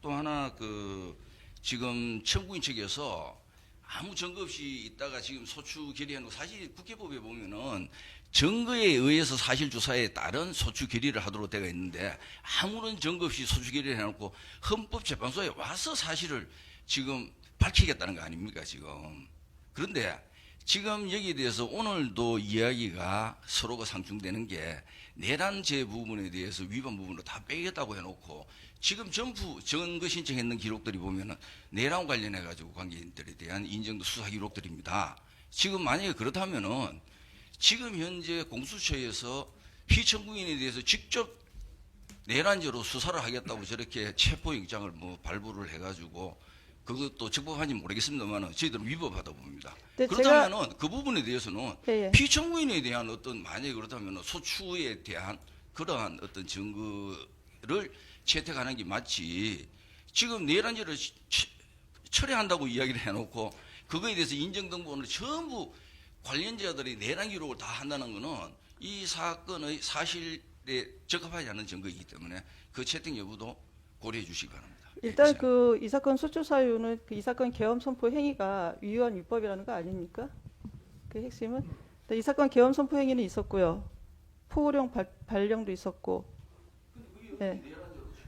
또 하나 그 지금 청구인 측에서 아무 증거 없이 있다가 지금 소추 결의하는 거 사실 국회법에 보면은 증거에 의해서 사실 조사에 따른 소추 결의를 하도록 되어 있는데 아무런 증거 없이 소추 결의를 해놓고 헌법재판소에 와서 사실을 지금 밝히겠다는 거 아닙니까 지금. 그런데 지금 여기에 대해서 오늘도 이야기가 서로가 상충되는 게 내란죄 부분에 대해서 위반 부분으로 다 빼겠다고 해놓고 지금 전부 증거 신청했는 기록들이 보면은 내란 관련해 가지고 관계인들에 대한 인정도 수사 기록들입니다. 지금 만약에 그렇다면은 지금 현재 공수처에서 피청구인에 대해서 직접 내란죄로 수사를 하겠다고 저렇게 체포영장을 뭐 발부를 해가지고 그것도 적법한지 모르겠습니다만 저희들은 위법하다 봅니다. 네, 그렇다면은 그 부분에 대해서는 예, 예. 피청구인에 대한 어떤 만약에 그렇다면 소추에 대한 그러한 어떤 증거를 채택하는 게 맞지. 지금 내란죄를 철회한다고 이야기를 해놓고 그거에 대해서 인정등본을 전부 관련자들이 내란 기록을 다 한다는 것은 이 사건의 사실에 적합하지 않은 증거이기 때문에 그 채택 여부도 고려해 주시기 바랍니다. 일단 그 이 사건 소추 사유는 그 이 사건 계엄 선포 행위가 위헌 위법이라는 거 아닙니까? 그 핵심은 이 사건 계엄 선포 행위는 있었고요. 포고령 발령도 있었고. 네.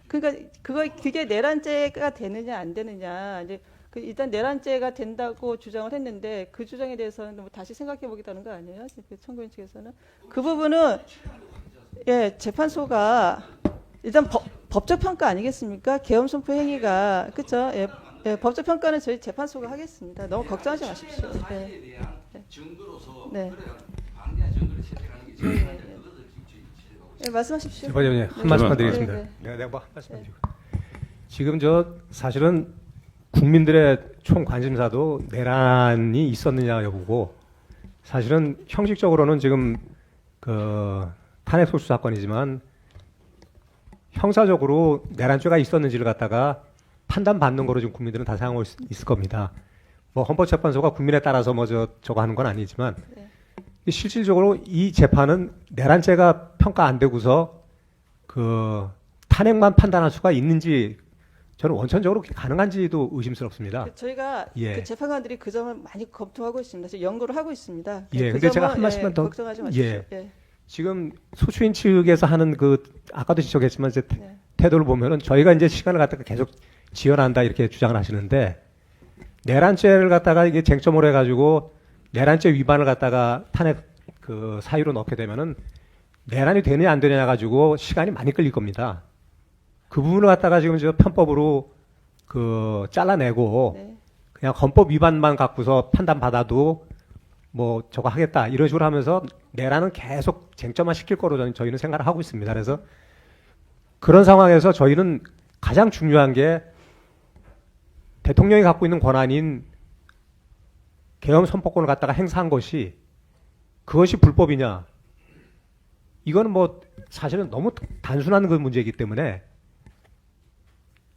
그러니까 그게 내란죄가 되느냐 안 되느냐 이제 그 일단 내란죄가 된다고 주장을 했는데 그 주장에 대해서는 뭐 다시 생각해 보겠다는 거 아니에요? 그 청구인 측에서는 그 부분은 예 재판소가 일단 법적 평가 아니겠습니까? 계엄 선포 행위가 그렇죠? 예, 법적 평가는 저희 재판소가 하겠습니다. 너무 걱정하지 마십시오. 네. 증거로서 네. 방대한 증거를 채택하는 게 저희한테 그것을 예, 말씀하십시오. 대표님 한 말씀만 네, 드리겠습니다. 네. 내가 뭐한 말씀만 드리고 지금 저 사실은 국민들의 총 관심사도 내란이 있었느냐 여부고 사실은 형식적으로는 지금 그 탄핵 소추 사건이지만 형사적으로 내란죄가 있었는지를 갖다가 판단받는 거로 지금 국민들은 다 생각하고 있을 겁니다. 뭐 헌법재판소가 국민에 따라서 뭐 저거 하는 건 아니지만 네. 실질적으로 이 재판은 내란죄가 평가 안 되고서 그 탄핵만 판단할 수가 있는지 저는 원천적으로 그게 가능한지도 의심스럽습니다. 저희가 예. 그 재판관들이 그 점을 많이 검토하고 있습니다. 지금 연구를 하고 있습니다. 예, 그 근데 제가 점은, 한 말씀만 더 걱정하지 마십시오. 예. 예. 지금 소추인 측에서 하는 그 아까도 지적했지만 이제 네. 태도를 보면은 저희가 이제 시간을 갖다가 계속 지연한다 이렇게 주장을 하시는데 내란죄를 갖다가 이게 쟁점으로 해가지고 내란죄 위반을 갖다가 탄핵 그 사유로 넣게 되면은 내란이 되느냐 안 되느냐 가지고 시간이 많이 끌릴 겁니다. 그 부분을 갖다가 지금 저 편법으로 그 잘라내고 네. 그냥 헌법 위반만 갖고서 판단받아도 뭐 저거 하겠다 이런 식으로 하면서 내란은 계속 쟁점화 시킬 거로 저희는 생각을 하고 있습니다. 그래서 그런 상황에서 저희는 가장 중요한 게 대통령이 갖고 있는 권한인 계엄 선포권을 갖다가 행사한 것이 그것이 불법이냐 이거는 뭐 사실은 너무 단순한 그 문제이기 때문에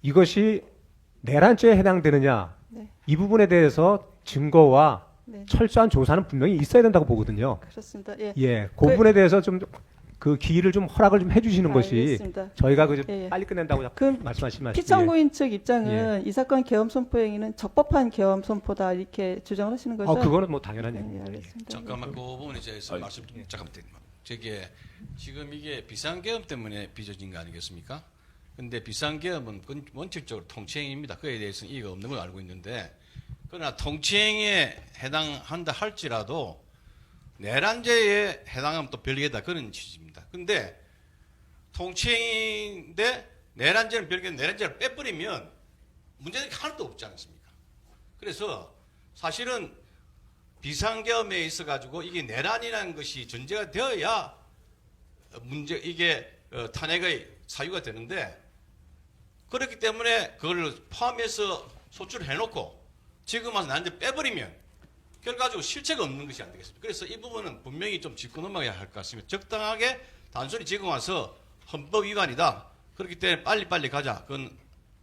이것이 내란죄에 해당되느냐 네. 이 부분에 대해서 증거와 네. 철저한 조사는 분명히 있어야 된다고 보거든요. 그렇습니다. 예. 예, 그 부분에 대해서 좀 그 기회를 좀 허락을 좀 해주시는 것이 알겠습니다. 저희가 그 예, 예. 빨리 끝낸다고 자꾸 그 말씀하시면 피청구인 측 입장은 이 사건 계엄 선포 행위는 적법한 계엄 선포다 이렇게 주장을 하시는 거죠? 그거는 뭐 당연한 예, 얘기입니다. 알겠습니다. 잠깐만 그 부분에 대해서 말씀 잠깐만 저게 지금 이게 비상계엄 때문에 빚어진 거 아니겠습니까? 근데 비상계엄은 원칙적으로 통치행위입니다. 그에 대해서는 이의가 없는 걸 알고 있는데 그러나 통치행위에 해당한다 할지라도 내란죄에 해당하면 또 별개다 그런 취지입니다. 근데 통치행위인데 내란죄는 별개 내란죄를 빼버리면 문제는 하나도 없지 않습니까? 그래서 사실은 비상계엄에 있어 가지고 이게 내란이라는 것이 전제가 되어야 이게 탄핵의 사유가 되는데 그렇기 때문에 그걸 포함해서 소출을 해놓고 지금 와서 나한테 빼버리면 결과적으로 실체가 없는 것이 안 되겠습니까? 그래서 이 부분은 분명히 좀 짚고 넘어가야 할 것 같습니다. 적당하게 단순히 지금 와서 헌법 위반이다. 그렇기 때문에 빨리빨리 가자. 그건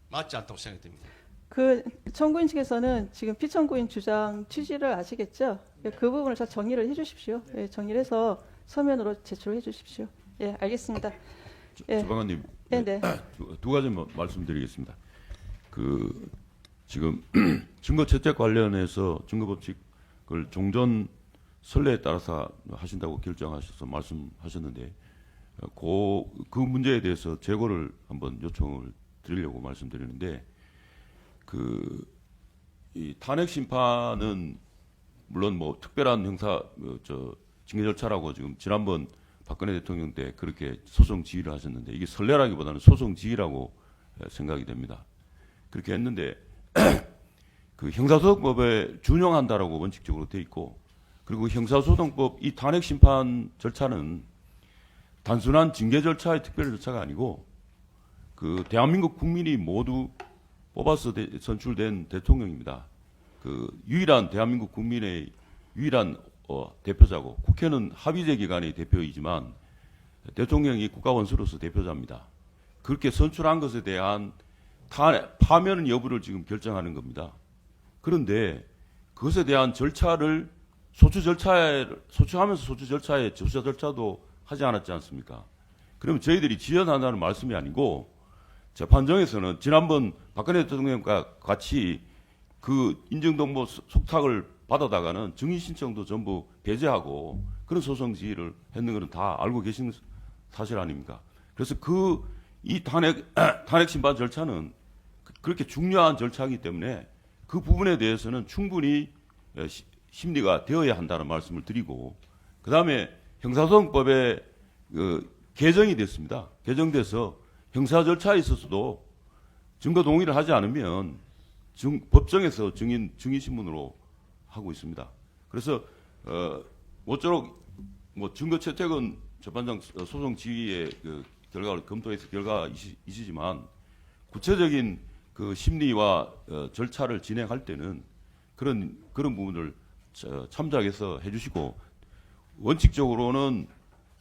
맞지 않다고 생각됩니다. 그 청구인 측에서는 지금 피청구인 주장 취지를 아시겠죠? 예, 그 부분을 잘 정리를 해주십시오. 예, 정리를 해서 서면으로 제출해 주십시오. 예, 알겠습니다. 예. 주방관님, 네, 네. 두 가지 말씀드리겠습니다. 그 지금 증거 채택 관련해서 증거법칙을 종전 선례에 따라서 하신다고 결정하셔서 말씀하셨는데 그 문제에 대해서 재고를 한번 요청을 드리려고 말씀드리는데 이 탄핵 심판은 물론 뭐 특별한 징계 절차라고 지금 지난번 박근혜 대통령 때 그렇게 소송 지휘를 하셨는데 이게 선례라기보다는 소송 지휘라고 생각이 됩니다. 그렇게 했는데 그 형사소송법에 준용한다라고 원칙적으로 돼 있고 그리고 형사소송법 이 탄핵 심판 절차는 단순한 징계 절차의 특별 절차가 아니고 그 대한민국 국민이 모두 뽑아서 선출된 대통령입니다. 그 유일한 대한민국 국민의 유일한 대표자고 국회는 합의제 기관의 대표이지만 대통령이 국가원수로서 대표자입니다. 그렇게 선출한 것에 대한 파면 여부를 지금 결정하는 겁니다. 그런데 그것에 대한 절차를 소추하면서 소추 절차에 조사 절차도 하지 않았지 않습니까? 그러면 저희들이 지연한다는 말씀이 아니고 재판정에서는 지난번 박근혜 대통령과 같이 그 인정동보 속탁을 받아다가는 증인 신청도 전부 배제하고 그런 소송 지휘를 했는 것은 다 알고 계신 사실 아닙니까? 그래서 이 탄핵 심판 절차는 그렇게 중요한 절차이기 때문에 그 부분에 대해서는 충분히 심리가 되어야 한다는 말씀을 드리고 그 다음에 형사소송법에 개정이 됐습니다. 개정돼서 형사 절차에 있어서도 증거 동의를 하지 않으면 법정에서 증인 신문으로 하고 있습니다. 그래서 모쪼록 뭐 증거 채택은 재판장 소송 지휘의 결과를 검토해서 결과이시지만 구체적인 그 심리와 절차를 진행할 때는 그런 부분을 참작해서 해주시고 원칙적으로는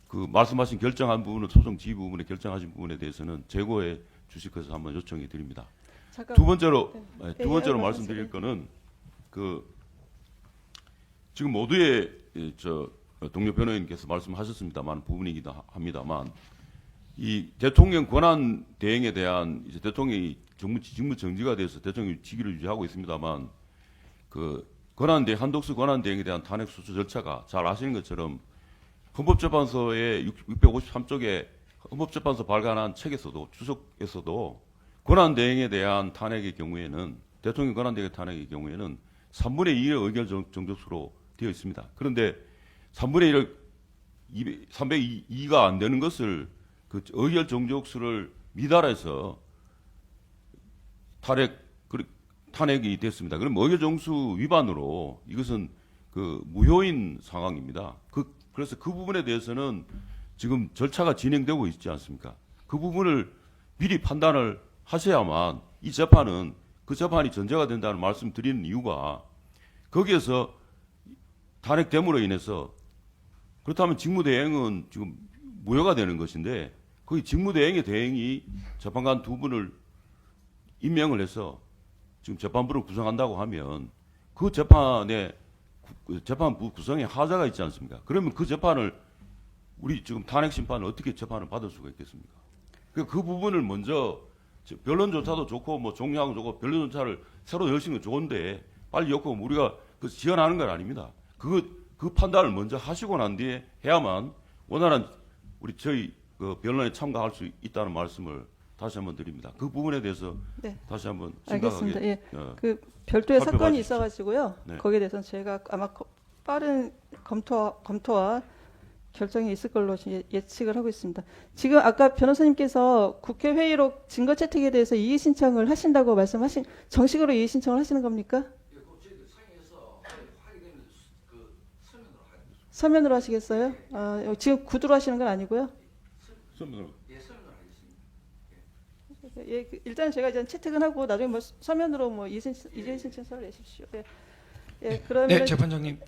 그 말씀하신 결정한 부분은 소송 지휘 부분에 결정하신 부분에 대해서는 재고해 주실 것을 한번 요청해 드립니다. 두 번째로 말씀드릴 거는 지금 모두의 동료 변호인께서 말씀하셨습니다만 부분이기도 합니다만 이 대통령 권한 대행에 대한 이제 대통령이 직무 정지가 돼서 대통령이 직위를 유지하고 있습니다만 그 한독수 권한 대행에 대한 탄핵 소추 절차가 잘 아시는 것처럼 헌법재판소의 653쪽에 헌법재판소 발간한 책에서도 주석에서도 권한 대행에 대한 탄핵의 경우에는 대통령 권한 대행 탄핵의 경우에는 3분의 2의 의결 정족수로 되어 있습니다. 그런데 3분의 1을 302가 안 되는 것을 그 의결 정족수를 미달해서 탄핵이 됐습니다. 그럼 의결 정수 위반으로 이것은 그 무효인 상황입니다. 그래서 그 부분에 대해서는 지금 절차가 진행되고 있지 않습니까? 그 부분을 미리 판단을 하셔야만 이 재판은 그 재판이 전제가 된다는 말씀 드리는 이유가 거기에서 탄핵됨으로 인해서 그렇다면 직무대행은 지금 무효가 되는 것인데 거기 직무대행의 대행이 재판관 두 분을 임명을 해서 지금 재판부를 구성한다고 하면 그 재판부 구성에 하자가 있지 않습니까? 그러면 그 재판을 우리 지금 탄핵 심판을 어떻게 재판을 받을 수가 있겠습니까? 그 부분을 먼저 변론조차도 좋고 뭐 종료하고 좋고 변론조차를 새로 열시는 건 좋은데 빨리 엮고 우리가 그 지연하는 건 아닙니다. 그 판단을 먼저 하시고 난 뒤에 해야만 원활한 저희 그 변론에 참가할 수 있다는 말씀을 다시 한번 드립니다. 그 부분에 대해서 네. 다시 한번 알겠습니다. 심각하게 예. 그 별도의 살펴봐 사건이 주십시오. 있어가지고요. 네. 거기에 대해서는 제가 아마 빠른 검토와 결정이 있을 걸로 예측을 하고 있습니다. 지금 아까 변호사님께서 국회 회의로 증거 채택에 대해서 이의 신청을 하신다고 정식으로 이의 신청을 하시는 겁니까? 서면으로 하시겠어요? 지금 구두로 하시는 건 아니고요. 예, 일단 제가 이제 채택은 하고 나중에 뭐 서면으로 뭐 이의 신청서를 내십시오. 예, 그러면 네, 재판장님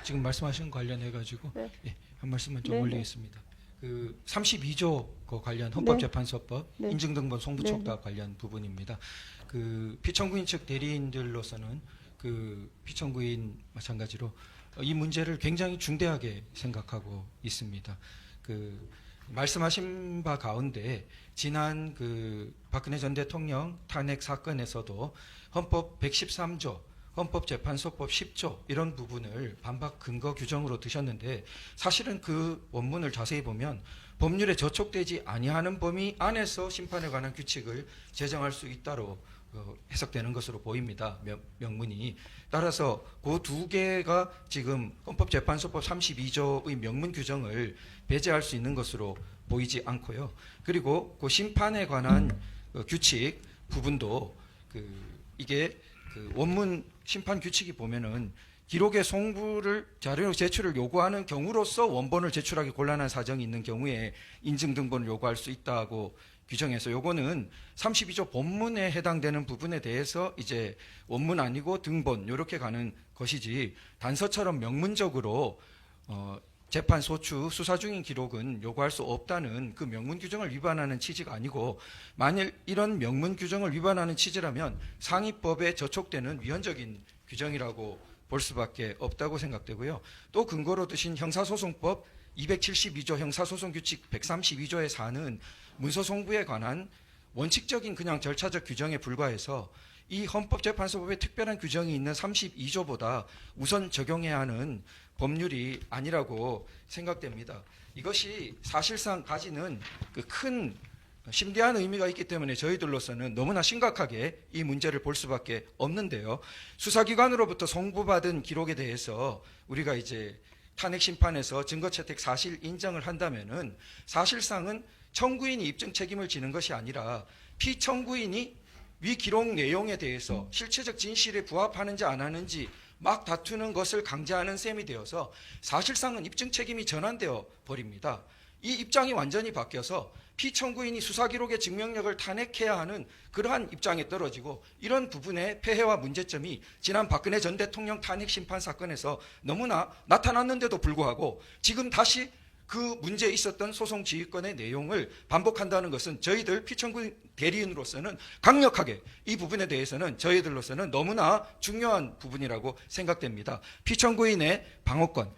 지금 말씀하신 관련해 가지고 네. 한 말씀만 좀 네, 올리겠습니다. 그 32조 그 관련 헌법재판소법 네. 인증등본 송부촉탁 관련 부분입니다. 그 피청구인 측 대리인들로서는 그 피청구인 마찬가지로 이 문제를 굉장히 중대하게 생각하고 있습니다. 그 말씀하신 바 가운데 지난 그 박근혜 전 대통령 탄핵 사건에서도 헌법 113조, 헌법재판소법 10조 이런 부분을 반박 근거 규정으로 드셨는데 사실은 그 원문을 자세히 보면 법률에 저촉되지 아니하는 범위 안에서 심판에 관한 규칙을 제정할 수 있다로 해석되는 것으로 보입니다. 명문이. 따라서 그 두 개가 지금 헌법재판소법 32조의 명문 규정을 배제할 수 있는 것으로 보이지 않고요. 그리고 그 심판에 관한 규칙 부분도 이게 그 원문 심판 규칙이 보면은 기록의 송부를 자료 제출을 요구하는 경우로서 원본을 제출하기 곤란한 사정이 있는 경우에 인증 등본을 요구할 수 있다고 규정해서 요거는 32조 본문에 해당되는 부분에 대해서 이제 원문 아니고 등본 이렇게 가는 것이지 단서처럼 명문적으로 재판 소추 수사 중인 기록은 요구할 수 없다는 그 명문 규정을 위반하는 취지가 아니고 만일 이런 명문 규정을 위반하는 취지라면 상위법에 저촉되는 위헌적인 규정이라고 볼 수밖에 없다고 생각되고요. 또 근거로 드신 형사소송법 272조 형사소송규칙 132조의 4는 문서송부에 관한 원칙적인 그냥 절차적 규정에 불과해서 이 헌법재판소법에 특별한 규정이 있는 32조보다 우선 적용해야 하는 법률이 아니라고 생각됩니다. 이것이 사실상 가지는 그 큰 심대한 의미가 있기 때문에 저희들로서는 너무나 심각하게 이 문제를 볼 수밖에 없는데요. 수사기관으로부터 송부받은 기록에 대해서 우리가 이제 탄핵 심판에서 증거 채택 사실 인정을 한다면은 사실상은 청구인이 입증 책임을 지는 것이 아니라 피청구인이 위 기록 내용에 대해서 실체적 진실에 부합하는지 안 하는지 막 다투는 것을 강제하는 셈이 되어서 사실상은 입증 책임이 전환되어 버립니다. 이 입장이 완전히 바뀌어서 피청구인이 수사기록의 증명력을 탄핵해야 하는 그러한 입장에 떨어지고 이런 부분의 폐해와 문제점이 지난 박근혜 전 대통령 탄핵 심판 사건에서 너무나 나타났는데도 불구하고 지금 다시 그 문제에 있었던 소송 지휘권의 내용을 반복한다는 것은 저희들 피청구인 대리인으로서는 강력하게 이 부분에 대해서는 저희들로서는 너무나 중요한 부분이라고 생각됩니다. 피청구인의 방어권,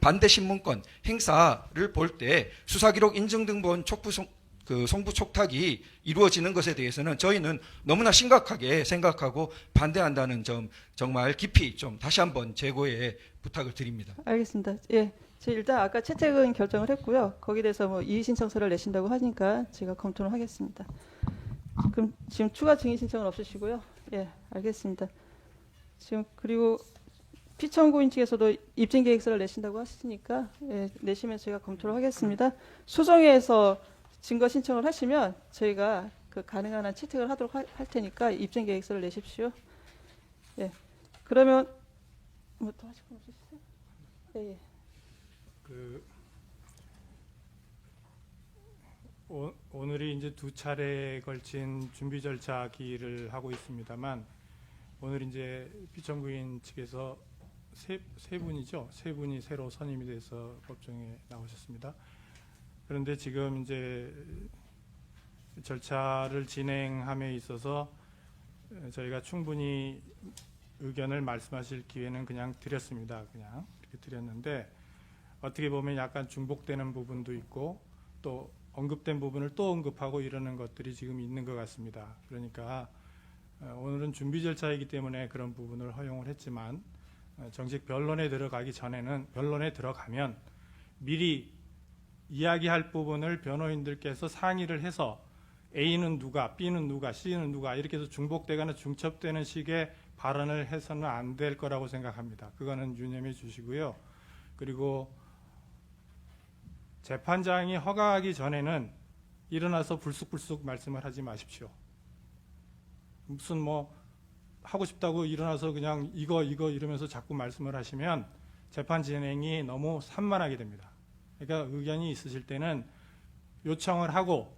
반대 신문권 행사를 볼 때 수사기록 인증 등본 송부 촉탁이 이루어지는 것에 대해서는 저희는 너무나 심각하게 생각하고 반대한다는 점 정말 깊이 좀 다시 한번 재고의 부탁을 드립니다. 알겠습니다. 예. 일단 아까 채택은 결정을 했고요. 거기에 대해서 뭐 이의 신청서를 내신다고 하니까 제가 검토를 하겠습니다. 그럼 지금 추가 증인 신청은 없으시고요. 예, 알겠습니다. 지금 그리고 피청구인 측에서도 입증 계획서를 내신다고 하시니까 예, 내시면 제가 검토를 하겠습니다. 소정위에서 증거 신청을 하시면 저희가 그 가능한 한 채택을 하도록 할 테니까 입증 계획서를 내십시오. 예. 그러면 뭐 더 하실 건 없으시세요? 예, 예. 오늘이 이제 두 차례에 걸친 준비 절차 기일을 하고 있습니다만 오늘 이제 피청구인 측에서 세 분이죠. 세 분이 새로 선임이 돼서 법정에 나오셨습니다. 그런데 지금 이제 절차를 진행함에 있어서 저희가 충분히 의견을 말씀하실 기회는 그냥 드렸습니다. 그냥 이렇게 드렸는데 어떻게 보면 약간 중복되는 부분도 있고 또 언급된 부분을 또 언급하고 이러는 것들이 지금 있는 것 같습니다. 그러니까 오늘은 준비 절차이기 때문에 그런 부분을 허용을 했지만 정식 변론에 들어가기 전에는 변론에 들어가면 미리 이야기할 부분을 변호인들께서 상의를 해서 A는 누가, B는 누가, C는 누가 이렇게 해서 중복되거나 중첩되는 식의 발언을 해서는 안 될 거라고 생각합니다. 그거는 유념해 주시고요. 그리고 재판장이 허가하기 전에는 일어나서 불쑥불쑥 말씀을 하지 마십시오. 무슨 뭐 하고 싶다고 일어나서 그냥 이거 이러면서 자꾸 말씀을 하시면 재판 진행이 너무 산만하게 됩니다. 그러니까 의견이 있으실 때는 요청을 하고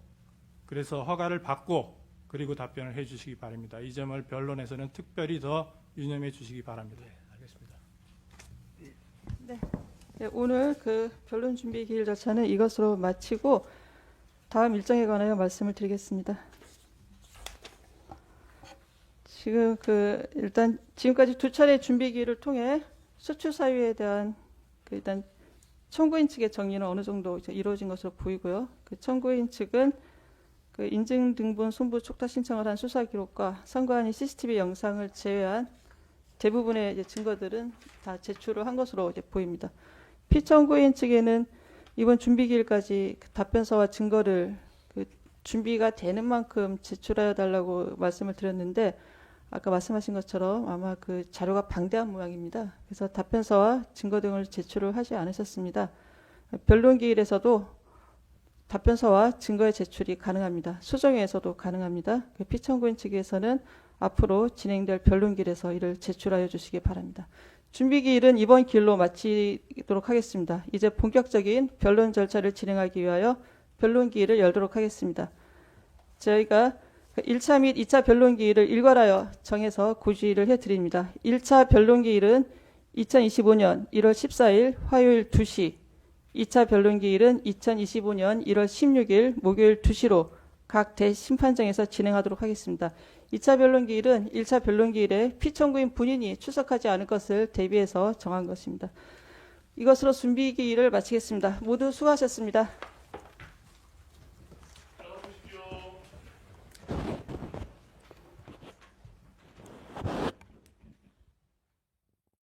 그래서 허가를 받고 그리고 답변을 해 주시기 바랍니다. 이 점을 변론에서는 특별히 더 유념해 주시기 바랍니다. 네, 알겠습니다. 네. 네, 오늘 그 변론 준비 기일 절차는 이것으로 마치고 다음 일정에 관하여 말씀을 드리겠습니다. 지금 일단 지금까지 두 차례 준비 기일을 통해 소추 사유에 대한 일단 청구인 측의 정리는 어느 정도 이제 이루어진 것으로 보이고요. 청구인 측은 인증 등본 송부 촉탁 신청을 한 수사 기록과 선관위 CCTV 영상을 제외한 대부분의 이제 증거들은 다 제출을 한 것으로 이제 보입니다. 피청구인 측에는 이번 준비 기일까지 답변서와 증거를 준비가 되는 만큼 제출하여 달라고 말씀을 드렸는데 아까 말씀하신 것처럼 아마 자료가 방대한 모양입니다. 그래서 답변서와 증거 등을 제출을 하지 않으셨습니다. 변론 기일에서도 답변서와 증거의 제출이 가능합니다. 수정회에서도 가능합니다. 피청구인 측에서는 앞으로 진행될 변론 기일에서 이를 제출하여 주시기 바랍니다. 준비 기일은 이번 기일로 마치도록 하겠습니다. 이제 본격적인 변론 절차를 진행하기 위하여 변론 기일을 열도록 하겠습니다. 저희가 1차 및 2차 변론 기일을 일괄하여 정해서 고지를 해드립니다. 1차 변론 기일은 2025년 1월 14일 화요일 2시, 2차 변론 기일은 2025년 1월 16일 목요일 2시로 각 대심판정에서 진행하도록 하겠습니다. 2차 변론 기일은 1차 변론 기일에 피청구인 본인이 출석하지 않을 것을 대비해서 정한 것입니다. 이것으로 준비 기일을 마치겠습니다. 모두 수고하셨습니다.